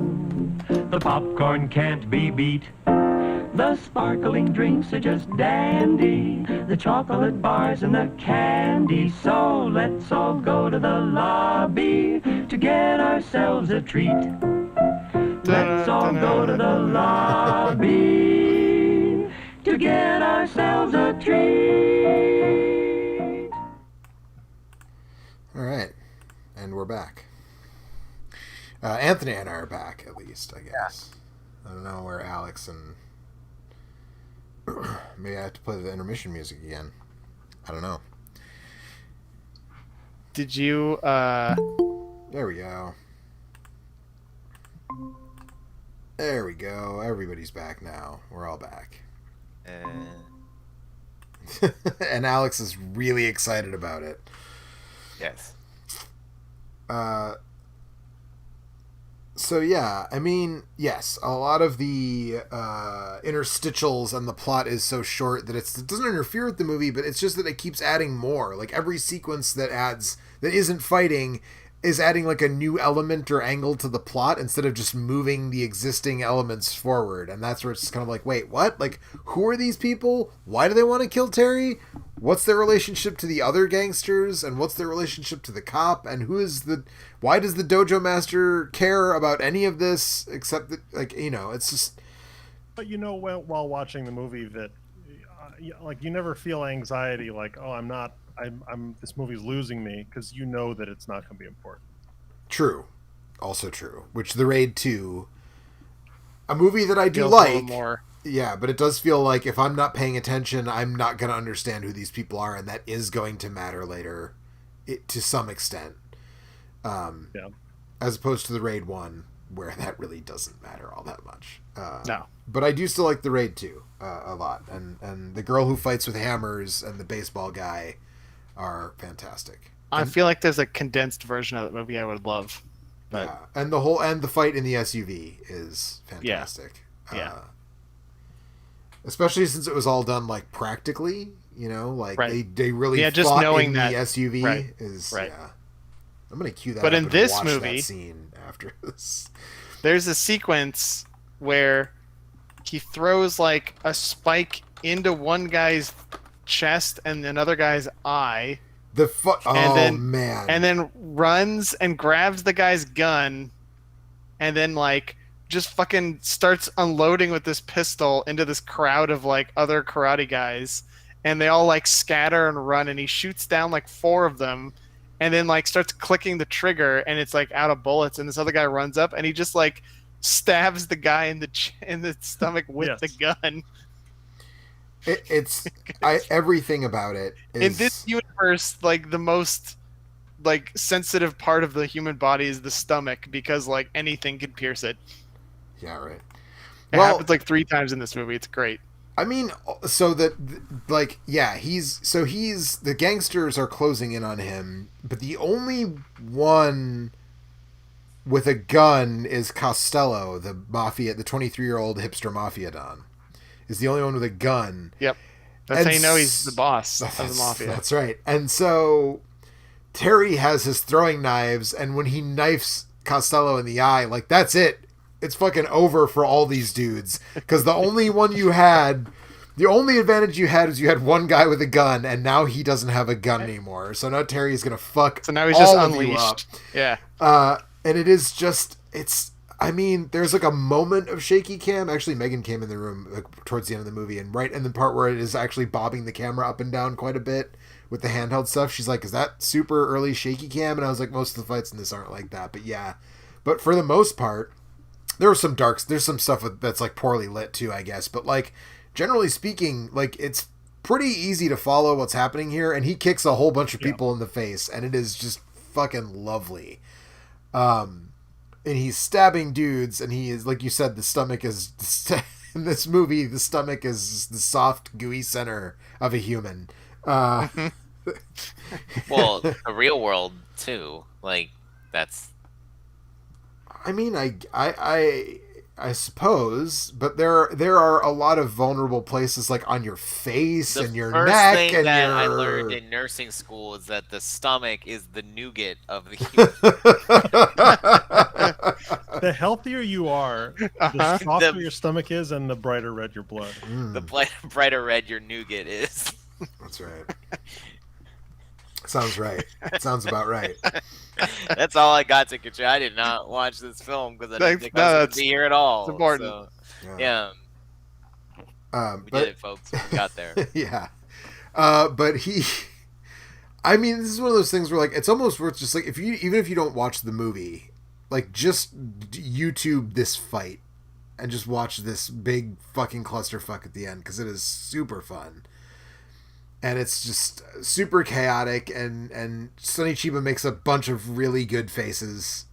The popcorn can't be beat. The sparkling drinks are just dandy. The chocolate bars and the candy. So let's all go to the lobby to get ourselves a treat. Let's all go to the lobby to get ourselves a treat. All right, and we're back. Anthony and I are back, at least, I guess. I don't know where Alex and... Maybe I have to play the intermission music again. I don't know. Did you... There we go. There we go. Everybody's back now. We're all back. And Alex is really excited about it. Yes. So yeah, I mean, yes, a lot of the interstitials and the plot is so short that it doesn't interfere with the movie, but it's just that it keeps adding more. Like every sequence that isn't fighting is adding like a new element or angle to the plot instead of just moving the existing elements forward. And that's where it's kind of like, wait, what? Like, who are these people? Why do they want to kill Terry? What's their relationship to the other gangsters? And what's their relationship to the cop? And why does the dojo master care about any of this except that, like, it's just... But while watching the movie that like you never feel anxiety like, oh, I'm this movie's losing me, because you know that it's not going to be important. True. Also true. Which The Raid 2, a movie that I do Feels a little like. more. Yeah, but it does feel like if I'm not paying attention, I'm not going to understand who these people are, and that is going to matter later to some extent. Yeah. As opposed to The Raid 1, where that really doesn't matter all that much. No. But I do still like The Raid 2 a lot. And the girl who fights with hammers and the baseball guy are fantastic. I feel like there's a condensed version of that movie I would love. But Yeah, and the fight in the SUV is fantastic. Yeah. Especially since it was all done like practically, like Right. they really just fought knowing in that the SUV right. is Right. yeah. I'm gonna cue that. But up in and this watch movie- that scene after this. there's a sequence where he throws like a spike into one guy's chest and another guy's eye, Man, and then runs and grabs the guy's gun, and then like just fucking starts unloading with this pistol into this crowd of like other karate guys, and they all like scatter and run, and he shoots down like 4 of them, and then like starts clicking the trigger, and it's like out of bullets, and this other guy runs up and he just like stabs the guy in the stomach with Yes. the gun. everything about it is In this universe, like the most like sensitive part of the human body is the stomach, because like anything can pierce it. yeah, right. It happens like 3 times in this movie. It's great. I mean, so that, like, yeah, he's the gangsters are closing in on him, but the only one with a gun is Costello, the 23-year-old hipster mafia don, is the only one with a gun. Yep. That's how you know he's the boss of the mafia. That's right. And so Terry has his throwing knives, and when he knifes Costello in the eye, like, that's it. It's fucking over for all these dudes. Because the only advantage you had is you had one guy with a gun, and now he doesn't have a gun anymore. So now Terry's gonna fuck. So now he's just all of you unleashed. up. Yeah. And it is just, I mean, there's like a moment of shaky cam. Actually, Megan came in the room like, towards the end of the movie, and right in the part where it is actually bobbing the camera up and down quite a bit with the handheld stuff. She's like, "Is that super early shaky cam?" And I was like, "Most of the fights in this aren't like that." But yeah, but for the most part, there's some stuff that's like poorly lit too, I guess. But like generally speaking, like it's pretty easy to follow what's happening here. And he kicks a whole bunch of people in the face, and it is just fucking lovely. And he's stabbing dudes, and he is, like you said, the stomach is in this movie. The stomach is the soft, gooey center of a human. Well, the real world too. Like that's. I mean, I suppose, but there are a lot of vulnerable places, like on your face and your first neck. thing And that your... I learned in nursing school is that the stomach is the nougat of the human. The healthier you are, the softer your stomach is, and the brighter red your blood. The brighter red your nougat is. That's right. Sounds right. Sounds about right. That's all I got to contribute. I did not watch this film because I didn't think I was going to be here at all. It's important. So, yeah. We But, did it, folks. We got there. yeah. But I mean, this is one of those things where like it's almost worth just like even if you don't watch the movie, like just YouTube this fight and just watch this big fucking clusterfuck at the end, because it is super fun. And it's just super chaotic, and Sonny Chiba makes a bunch of really good faces.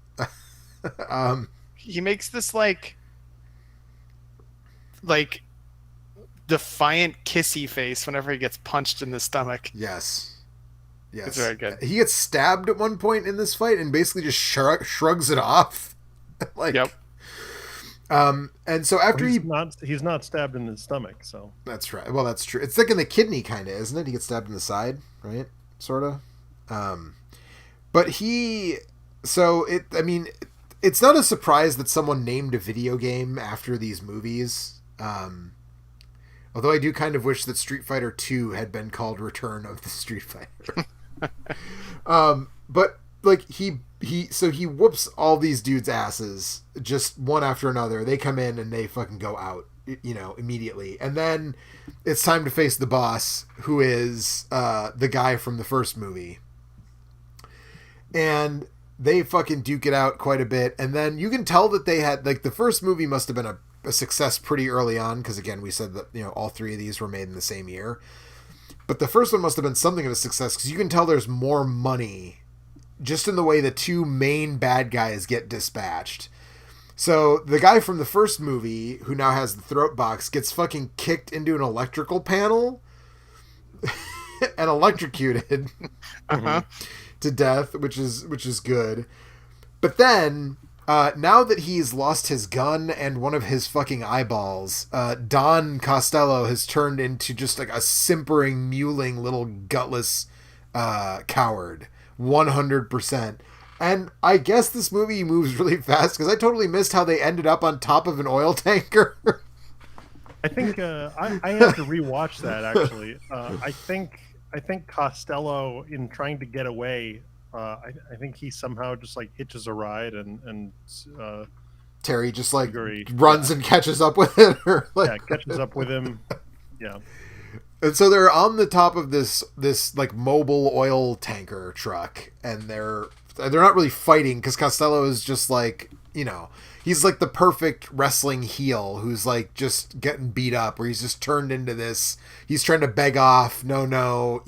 He makes this like defiant kissy face whenever he gets punched in the stomach. Yes. It's very good. He gets stabbed at one point in this fight and basically just shrugs it off. Like, Yep. And so after he's not stabbed in the stomach, so that's right. Well, that's true. It's like in the kidney, kind of, isn't it? He gets stabbed in the side, right? Sort of. But I mean, it's not a surprise that someone named a video game after these movies. Although I do kind of wish that Street Fighter 2 had been called Return of the Street Fighter. But like he whoops all these dudes' asses just one after another. They come in and they fucking go out. immediately. And then it's time to face the boss, who is the guy from the first movie. And they fucking duke it out quite a bit. And then you can tell that they had, like, the first movie must have been a success pretty early on, because again, we said that, all three of these were made in the same year. But the first one must have been something of a success, because you can tell there's more money just in the way the two main bad guys get dispatched. So the guy from the first movie, who now has the throat box, gets fucking kicked into an electrical panel and electrocuted to death, which is good. But then, now that he's lost his gun and one of his fucking eyeballs, Don Costello has turned into just like a simpering, mewling little gutless coward. 100%. And I guess this movie moves really fast, because I totally missed how they ended up on top of an oil tanker. I think I have to rewatch that, actually. I think Costello, in trying to get away, I think he somehow just like hitches a ride and Terry just like runs and catches up with it. Or like... catches up with him. Yeah. And so they're on the top of this like mobile oil tanker truck, and they're not really fighting, because Costello is just like, he's like the perfect wrestling heel who's like just getting beat up, where he's just turned into this. He's trying to beg off. No.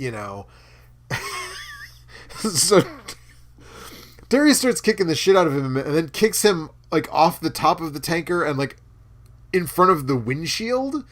So Terry starts kicking the shit out of him, and then kicks him like off the top of the tanker and like in front of the windshield,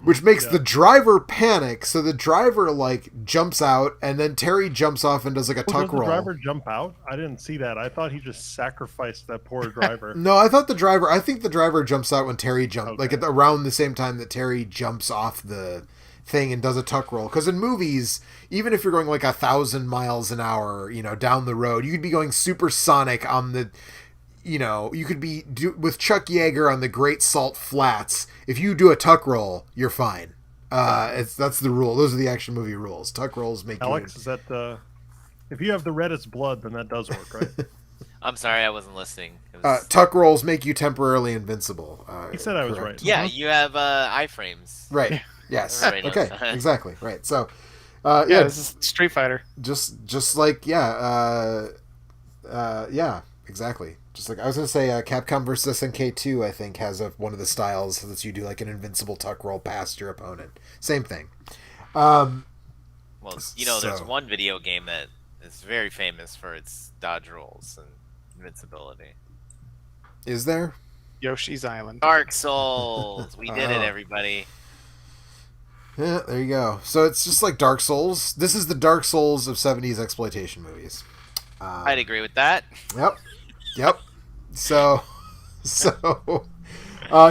which makes the driver panic. So the driver like jumps out, and then Terry jumps off and does like a tuck roll. Does the driver jump out? I didn't see that. I thought he just sacrificed that poor driver. No, I think the driver jumps out when Terry jumps, like around the same time that Terry jumps off the thing and does a tuck roll. Because in movies, even if you're going like 1,000 miles an hour, down the road, you could be going supersonic on the, you could be with Chuck Yeager on the Great Salt Flats. If you do a tuck roll, you're fine. That's the rule. Those are the action movie rules. Tuck rolls make Alex, is that if you have the reddest blood, then that does work, right? I'm sorry, I wasn't listening. Tuck rolls make you temporarily invincible. He said I was right. Yeah, you have iframes. Right. Yes. Right Okay. Exactly. Right. So, this is Street Fighter. Just like exactly. Just like I was gonna say, Capcom vs SNK 2, I think, has one of the styles that you do like an invincible tuck roll past your opponent. Same thing. Well, there's one video game that is very famous for its dodge rolls and invincibility. Is there? Yoshi's Island. Dark Souls. We did it, everybody. Yeah, there you go. So it's just like Dark Souls. This is the Dark Souls of 70s exploitation movies. I'd agree with that. Yep. So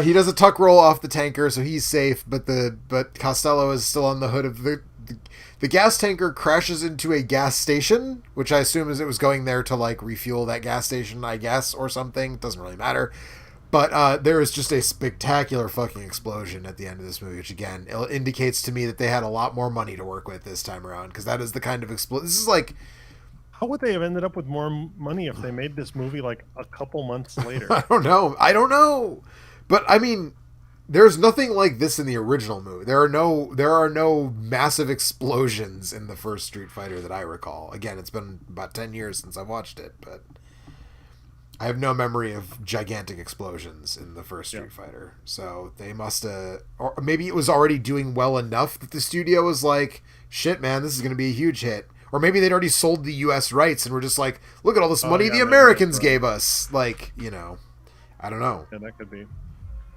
he does a tuck roll off the tanker, so he's safe. But Costello is still on the hood of the gas tanker. Crashes into a gas station, which I assume is it was going there to like refuel that gas station, I guess, or something. Doesn't really matter. But there is just a spectacular fucking explosion at the end of this movie, which again indicates to me that they had a lot more money to work with this time around, because that is the kind of explosion. This is like. How would they have ended up with more money if they made this movie like a couple months later? I don't know. But I mean, there's nothing like this in the original movie. There are no massive explosions in the first Street Fighter that I recall. Again, it's been about 10 years since I've watched it, but I have no memory of gigantic explosions in the first Street Fighter. So they must have, or maybe it was already doing well enough that the studio was like, shit, man, this is going to be a huge hit. Or maybe they'd already sold the U.S. rights and were just like, look at all this money the Americans gave us. Like, I don't know. Yeah, that could be.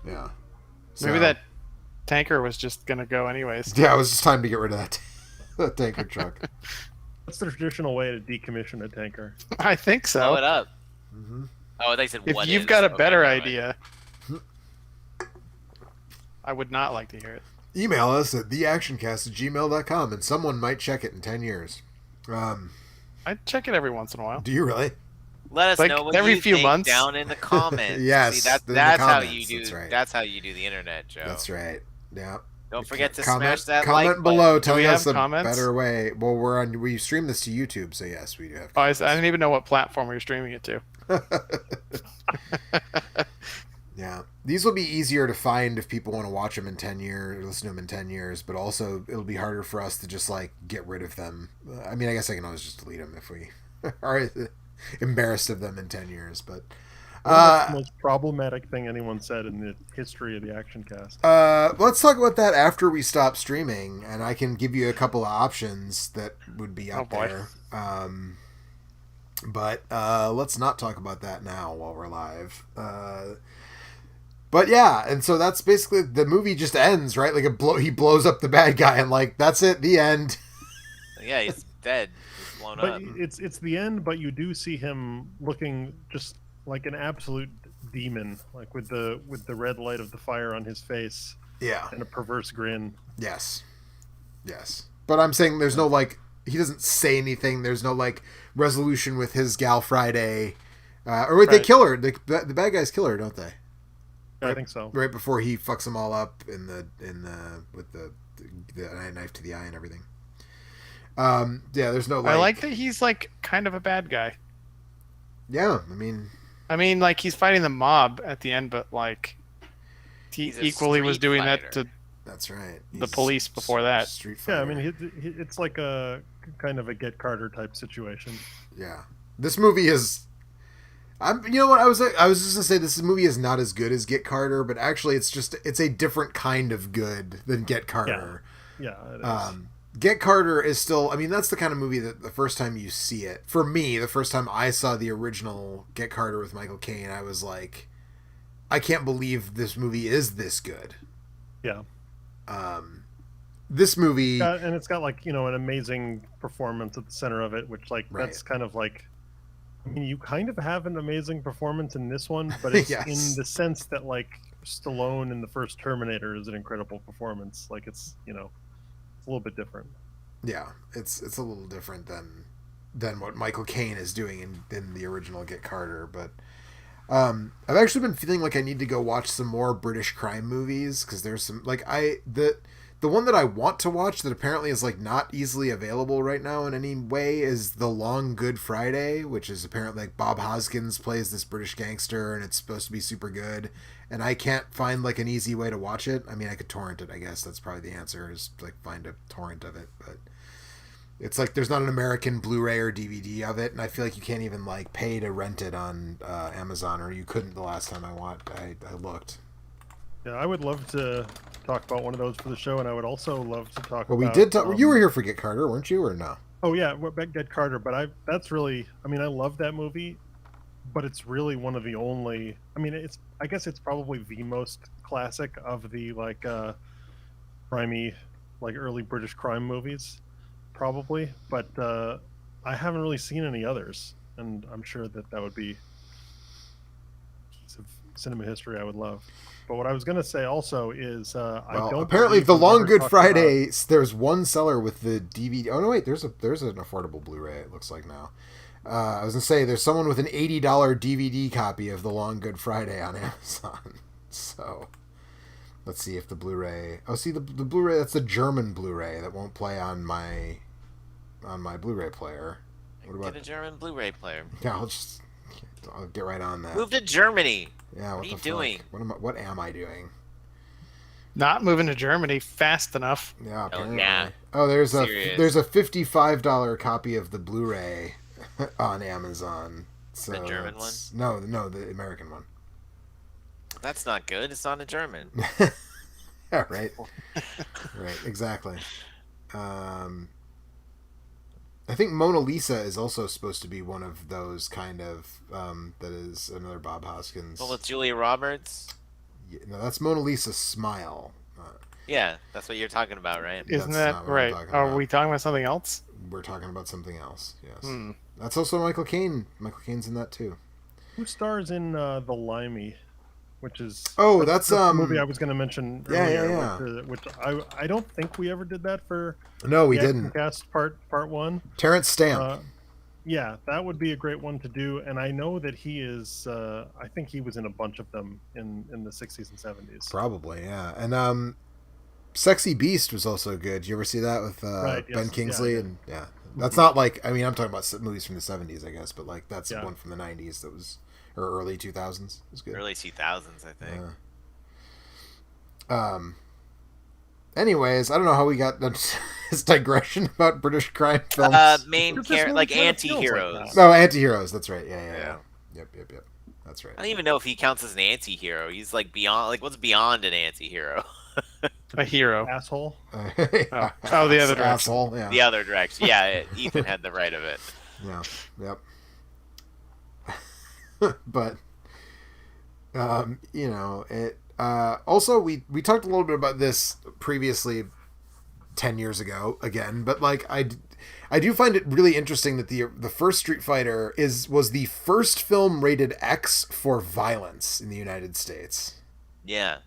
Yeah. Maybe that tanker was just going to go anyways. Yeah, it was just time to get rid of that tanker truck. What's the traditional way to decommission a tanker? I think so. Blow it up. Mm-hmm. Oh, they said if what you've got a better idea, I would not like to hear it. Email us at theactioncast@gmail.com, and someone might check it in 10 years. I check it every once in a while. Do you really? Let us like know what every you few think months down in the comments. Yes, See, that's how you do. That's right. That's how you do the internet, Joe. That's right. Yeah. Don't forget to comment, smash that comment like below. button. Telling us a comments? better way. Well, we stream this to YouTube, so yes, we do have. Oh, I didn't even know what platform we were streaming it to. Yeah. these will be easier to find if people want to watch them in 10 years, or listen to them in 10 years, but also it'll be harder for us to just like get rid of them. I mean, I guess I can always just delete them if we are embarrassed of them in 10 years, but That's the most problematic thing anyone said in the history of the Action Cast. let's talk about that after we stop streaming, and I can give you a couple of options that would be up there. But let's not talk about that now while we're live. But yeah, and so that's basically the movie just ends, right? Like he blows up the bad guy, and like that's it, the end. Yeah, he's dead. He's blown But up. it's the end, but you do see him looking just like an absolute demon, like with the red light of the fire on his face. Yeah. And a perverse grin. Yes. But I'm saying there's no like he doesn't say anything. There's no like resolution with his gal Friday. Or wait, Right. they kill her. The bad guys kill her, don't they? Yeah, I think so. Right before he fucks them all up with the knife to the eye and everything. Yeah, there's no like. I like that he's like kind of a bad guy. Yeah, I mean, like he's fighting the mob at the end, but like he He's a equally was street doing fighter. that to that's right. the police before that. Street Yeah, fighter. I mean, it's like a kind of a Get Carter type situation. Yeah, this movie is. You know what I was just gonna say. This movie is not as good as Get Carter, but actually, it's a different kind of good than Get Carter. Yeah, it is. Get Carter is still. I mean, that's the kind of movie that the first time you see it, for me, the first time I saw the original Get Carter with Michael Caine, I was like, I can't believe this movie is this good. Yeah. This movie, And it's got like, an amazing performance at the center of it, which like Right. that's kind of like, I mean, you kind of have an amazing performance in this one, but it's Yes. in the sense that like Stallone in the first Terminator is an incredible performance. Like it's it's a little bit different. yeah, it's a little different than what Michael Caine is doing in the original Get Carter, but I've actually been feeling like I need to go watch some more British crime movies, because there's some like the one that I want to watch that apparently is like not easily available right now in any way is The Long Good Friday, which is apparently like Bob Hoskins plays this British gangster and it's supposed to be super good, and I can't find like an easy way to watch it. I mean, I could torrent it, I guess. That's probably the answer, is like find a torrent of it, but it's like there's not an American Blu-ray or DVD of it, and I feel like you can't even like pay to rent it on Amazon, or you couldn't the last time I looked. Yeah, I would love to talk about one of those for the show, and I would also love to talk Well, about... we did talk. You were here for Get Carter, weren't you, or no? Oh, yeah, Get Carter, but that's really... I mean, I love that movie, but it's really one of the only... I mean, I guess it's probably the most classic of the, like, crimey, like, early British crime movies, probably, but I haven't really seen any others, and I'm sure that would be a piece of cinema history I would love. But what I was going to say also is, apparently The Long Good Friday, there's one seller with the DVD. Oh no, wait, there's an affordable Blu-ray. It looks like now. I was gonna say there's someone with an $80 DVD copy of The Long Good Friday on Amazon. So let's see if the Blu-ray. Oh, see the Blu-ray. That's the German Blu-ray that won't play on my Blu-ray player. What about Get a German Blu-ray player. Yeah, I'll get right on that. Move to Germany. Yeah, What are you the doing? fuck? What am I doing? Not moving to Germany fast enough. Yeah, apparently. yeah. Oh, there's Serious. a $55 copy of the Blu-ray on Amazon. So The German that's- No, the American one. That's not good. It's not a German. Yeah, right. Right, exactly. I think Mona Lisa is also supposed to be one of those kind of that is another Bob Hoskins. Well, with Julia Roberts. No, that's Mona Lisa's Smile. Yeah, that's what you're talking about, right? Isn't That's that not what I'm right? talking Are about. we talking about something else? We're talking about something else. Yes, Hmm. that's also Michael Caine. Michael Caine's in that too. Who stars in The Limey, which is... Oh, that's the movie I was going to mention yeah, earlier, yeah. which I don't think we ever did that for... No, we the Action didn't. Cast part 1. Terrence Stamp. Yeah, that would be a great one to do, and I know that he is. I think he was in a bunch of them in the 60s and 70s. Probably, yeah. And Sexy Beast was also good. Did you ever see that with Right, Ben yes. Kingsley? Yeah, And yeah, that's not like, I mean, I'm talking about movies from the 70s, I guess, but like that's Yeah. one from the 90s that was, or early 2000s. It was good. Early 2000s, I think. Anyways, I don't know how we got this digression about British crime films. Main Because this character, movie like kinda feels like anti-heroes. that. No, anti-heroes. That's right. Yeah. Yeah. Yep. That's right. I don't even know if he counts as an anti-hero. He's like beyond, like what's beyond an anti-hero? A hero. Asshole. Oh, the other direction. Asshole. Yeah. The other direction. Yeah, Ethan had the right of it. Yeah. Yep. But it. Also, we talked a little bit about this previously, 10 years ago again, but like I do find it really interesting that the first Street Fighter was the first film rated X for violence in the United States. Yeah.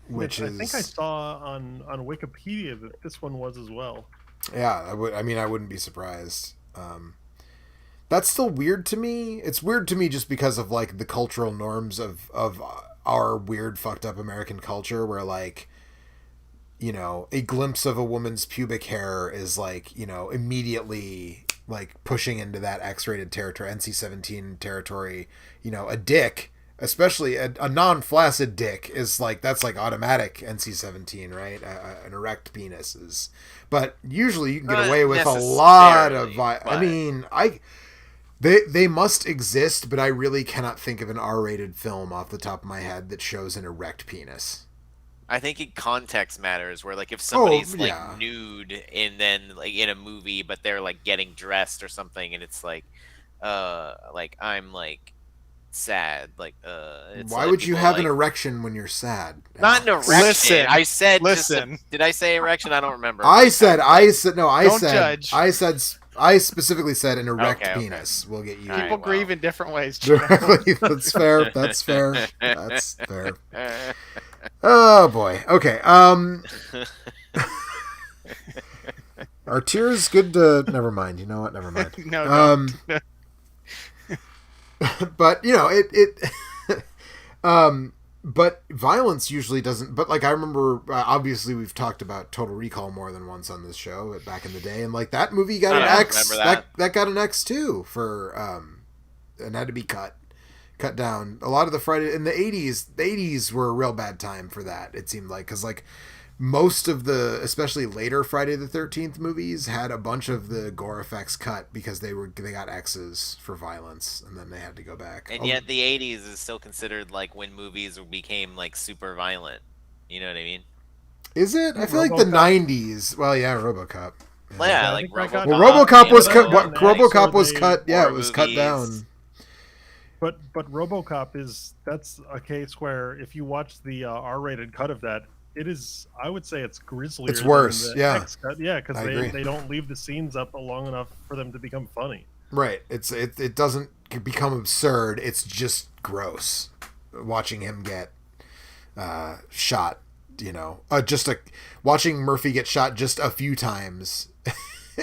Which I is, think I saw on Wikipedia that this one was as well. yeah, I wouldn't be surprised. That's still weird to me. It's weird to me just because of like the cultural norms of our weird fucked up American culture, where like, a glimpse of a woman's pubic hair is like, immediately like pushing into that X-rated territory, NC-17 territory. A dick, especially a non-flaccid dick, is like, that's like automatic NC-17, right? An erect penis is, but usually you can get Not away with a lot of. necessarily, I mean, They must exist, but I really cannot think of an R-rated film off the top of my head that shows an erect penis. I think context matters. Where like if somebody's yeah. like nude and then like in a movie, but they're like getting dressed or something, and it's like I'm like sad. Like it's Why like would you people, have like, an erection when you're sad? Not an erection. Listen, I said. listen. Did I say erection? I don't remember. I said no. Don't judge. I specifically said an erect Okay. penis will get you. All right. People well. grieve in different ways. Directly. That's fair. That's fair. That's fair. Oh boy. Okay. Are tears good to? Never mind. You know what? Never mind. No. But but violence usually doesn't. But like I remember, obviously we've talked about Total Recall more than once on this show back in the day, and like that movie got an I X. remember That got an X too for and had to be cut down. A lot of the Friday in the 80s. The 80s were a real bad time for that. It seemed like, because like most of the, especially later Friday the 13th movies, had a bunch of the gore effects cut because they got X's for violence, and then they had to go back. And yet the 80s is still considered like when movies became like super violent. You know what I mean? Is it? I feel like the 90s. Well, yeah, RoboCop. Well, yeah, I like think I got- Well, RoboCop was cut. Rambo, RoboCop was they- cut. Yeah, it horror was cut movies. down. But RoboCop that's a case where if you watch the R-rated cut of that, it is, I would say it's grislier. It's worse, than the yeah. X cut. Yeah, because I agree. they don't leave the scenes up long enough for them to become funny. Right. It doesn't become absurd. It's just gross. Watching him get shot. Watching Murphy get shot just a few times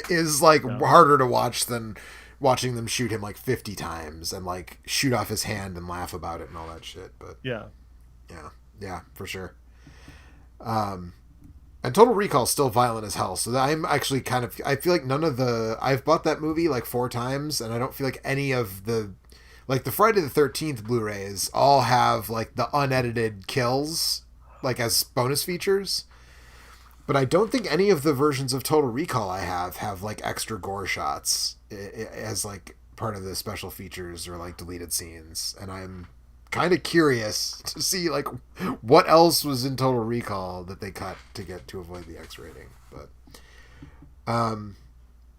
is like harder to watch than watching them shoot him like 50 times and like shoot off his hand and laugh about it and all that shit. But Yeah. yeah, for sure. And Total Recall is still violent as hell. So I'm actually I feel like I've bought that movie like 4 times, and I don't feel like any of the Friday the 13th Blu-rays all have like the unedited kills, like as bonus features. But I don't think any of the versions of Total Recall I have like extra gore shots as like part of the special features or like deleted scenes. And I'm kind of curious to see like what else was in Total Recall that they cut to avoid the X rating. But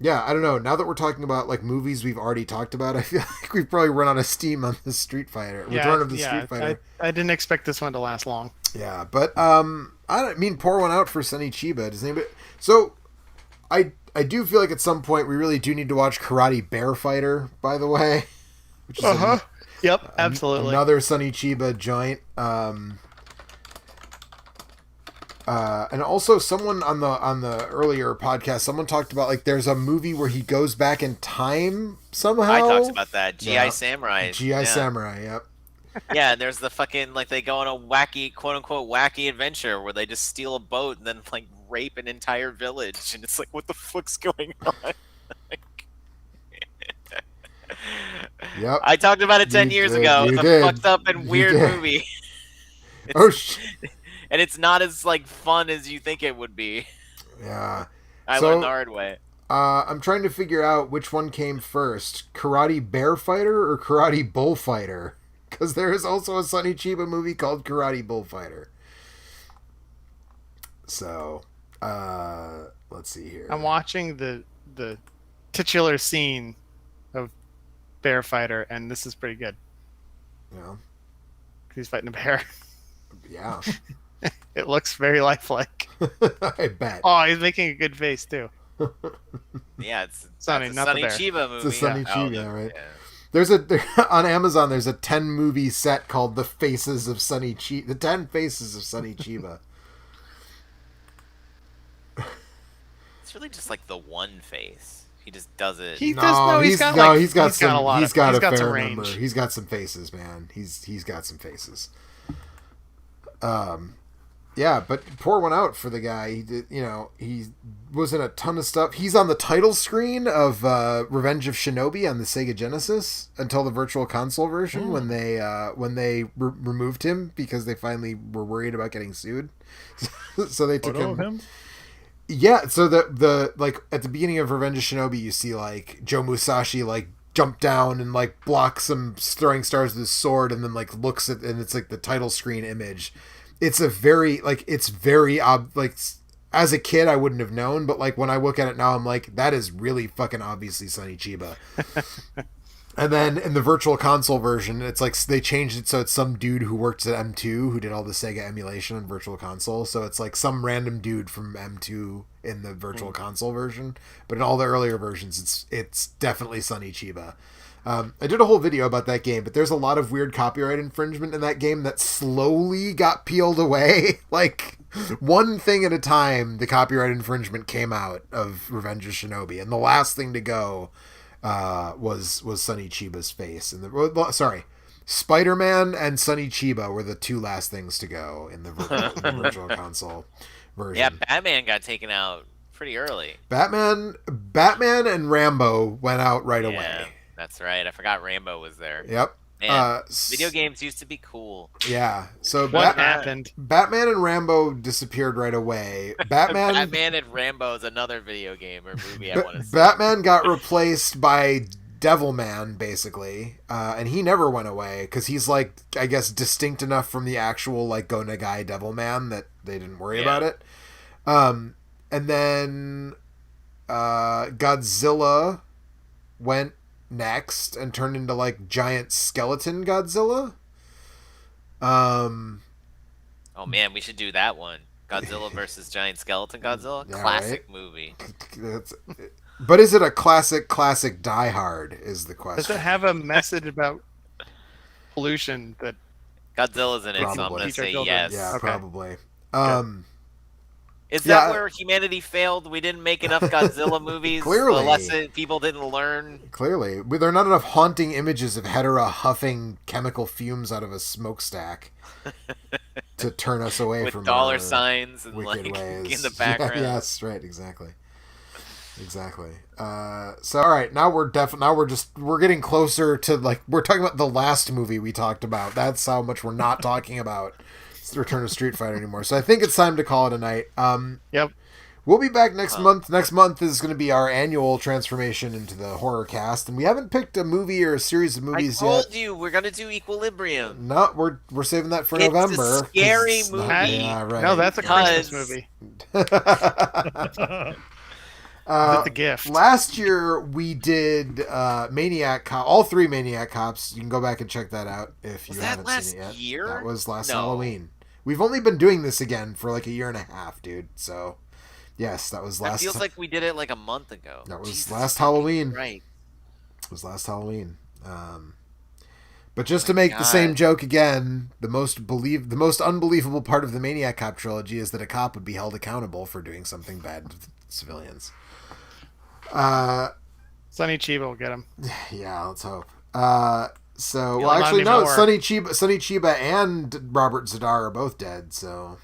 yeah, I don't know. Now that we're talking about like movies we've already talked about, I feel like we've probably run out of steam on the Street Fighter. Return of the Street Fighter. I didn't expect this one to last long. Yeah, but I don't mean pour one out for Sonny Chiba. Does anybody? So I do feel like at some point we really do need to watch Karate Bear Fighter. By the way, which is Yep, absolutely. another Sonny Chiba joint. And also someone on the earlier podcast, someone talked about like there's a movie where he goes back in time somehow. I talked about that. GI Yeah. Samurai. GI Samurai. Yep. Yeah, and there's the fucking like they go on a wacky, quote unquote, wacky adventure where they just steal a boat and then like rape an entire village, and it's like, what the fuck's going on? Yep. I talked about it 10 years ago. you It's a did. fucked up and You weird did. movie. Oh, And and it's not as like fun as you think it would be. Yeah. I So- learned the hard way. I'm trying to figure out which one came first, Karate Bear Fighter or Karate Bullfighter, because there is also a Sonny Chiba movie called Karate Bullfighter. So, let's see here. I'm watching the titular scene of Bear Fighter, and this is pretty good. Yeah. He's fighting a bear. Yeah. It looks very lifelike. I bet. Oh, he's making a good face too. Yeah, it's Sonny, that's a not the Sonny bear. Chiba movie. It's a Sonny yeah. Chiba, Oh, right? Yeah. There's on Amazon. There's a 10 movie set called The Faces of Sonny Chiba. The 10 Faces of Sonny Chiba. It's really just like the one face. He just does it. He does know he's got like he's got some. a lot He's of, got he's a got fair some number. range. He's got some faces, man. He's got some faces. Yeah, but pour one out for the guy. He did, he was in a ton of stuff. He's on the title screen of Revenge of Shinobi on the Sega Genesis until the Virtual Console version when they removed him because they finally were worried about getting sued. So they took Photo of him? Yeah, so the like at the beginning of Revenge of Shinobi, you see like Joe Musashi like jump down and like block some throwing stars with his sword, and then like looks at, and it's like the title screen image. It's a very like as a kid I wouldn't have known, but like when I look at it now, I'm like, that is really fucking obviously Sonny Chiba. And then in the Virtual Console version, it's like they changed it so it's some dude who worked at M2 who did all the Sega emulation on Virtual Console. So it's like some random dude from M2 in the Virtual Console version. But in all the earlier versions, it's definitely Sonny Chiba. I did a whole video about that game, but there's a lot of weird copyright infringement in that game that slowly got peeled away. Like, one thing at a time, the copyright infringement came out of Revenge of Shinobi. And the last thing to go was Sonny Chiba's face. Spider-Man and Sonny Chiba were the two last things to go in the Virtual Console version. Yeah, Batman got taken out pretty early. Batman and Rambo went out right away. That's right. I forgot Rambo was there. Yep. Man, video games used to be cool. Yeah. So What happened? Batman and Rambo disappeared right away. Batman and Rambo is another video game or movie I want to see. Batman got replaced by Devilman, basically, and he never went away because he's like, I guess, distinct enough from the actual like Go Nagai Devilman that they didn't worry about it. And then Godzilla went next and turned into like giant skeleton Godzilla. Oh man, we should do that one. Godzilla versus giant skeleton Godzilla. Yeah, Classic right? movie. But is it a classic Die Hard is the question. Does it have a message about pollution that Godzilla's in it, so I'm Probably. gonna say Teacher yes. Yeah, Okay. probably. Is that Yeah. where humanity failed? We didn't make enough Godzilla movies. Clearly. The lesson people didn't learn. Clearly, there are not enough haunting images of Hedorah huffing chemical fumes out of a smokestack to turn us away With from dollar our signs and wicked like ways. in the background. Yeah, yes, right, exactly. So all right, now we're getting closer to like we're talking about the last movie we talked about. That's how much we're not talking about the Return of Street Fighter anymore. So I think it's time to call it a night. Yep. We'll be back next month. Next month is going to be our annual transformation into the horror cast, and we haven't picked a movie or a series of I movies told yet. you we're gonna do Equilibrium. No, we're saving that for It's a November. 'cause scary it's not- movie. Yeah, right. No, that's a Because- Christmas movie. Uh, That's the gift. Last year we did Maniac Cop, all three Maniac Cops. You can go back and check that out if you Was that haven't last seen it yet. year? That was last No. Halloween. We've only been doing this again for like a year and a half, dude. So, yes, that was It last. feels like we did it like a month ago. That was Jesus last Halloween. Right. It was last Halloween. But just to make the God. same joke again, the most unbelievable part of the Maniac Cop trilogy is that a cop would be held accountable for doing something bad to civilians. Sonny Chiba will get him. Yeah, let's hope. So, You'll well, remind actually, me no. more. Sonny Chiba and Robert Zadar are both dead. So,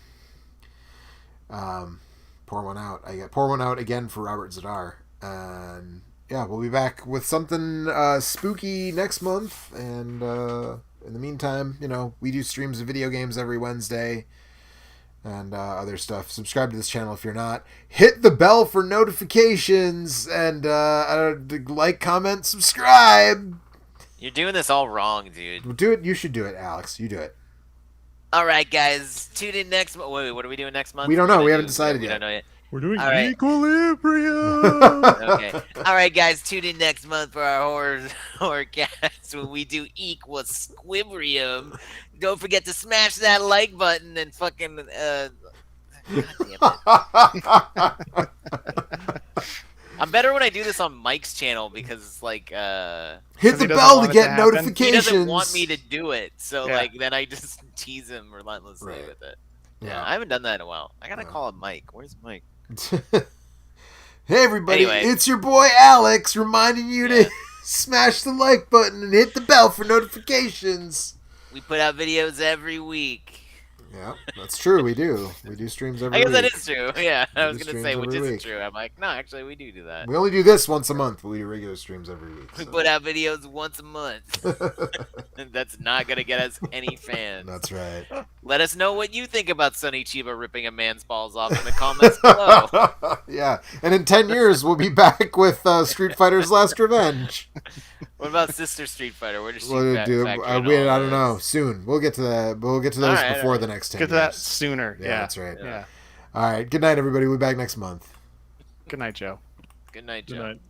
pour one out. Pour one out again for Robert Zadar. And yeah, we'll be back with something spooky next month. And in the meantime, we do streams of video games every Wednesday. and other stuff. Subscribe to this channel if you're not. Hit the bell for notifications, and like, comment, subscribe. You're doing this all wrong, dude. Do it. You should do it, Alex. You do it. All right, guys. Tune in next month. Wait, what are we doing next month? We don't know. We haven't decided We yet. don't know yet. We're doing All right. Equilibrium. Okay. All right, guys. Tune in next month for our horror cast when we do Equilibrium. Don't forget to smash that like button and fucking. God damn it. I'm better when I do this on Mike's channel because like Hit 'Cause the he doesn't bell want to it get to happen. he notifications. doesn't want me to do it, so Yeah. like then I just tease him relentlessly Right. with it. Yeah, I haven't done that in a while. I gotta Yeah. call him Mike. Where's Mike? Hey everybody, Anyway. it's your boy Alex reminding you Yeah. to smash the like button and hit the bell for notifications. We put out videos every week. Yeah, that's true. We do. We do streams every I guess week. that is true. Yeah, I was do gonna streams say which every isn't week. true. I'm like, no, actually, we do that. We only do this once a month, but we do regular streams every week. We so. put out videos once a month. That's not gonna get us any fans. That's right. Let us know what you think about Sonny Chiba ripping a man's balls off in the comments below. Yeah, and in 10 years we'll be back with Street Fighter's Last Revenge. What about Sister Street Fighter? Where does she What to do? factor I in don't all know. this? Soon we'll get to that. We'll get to those Alright, before alright. the next 10 Get to that years. sooner. Yeah, Yeah. that's right. Yeah. All right. Good night, everybody. We'll be back next month. Good night, Joe. Good night, Joe. Good night.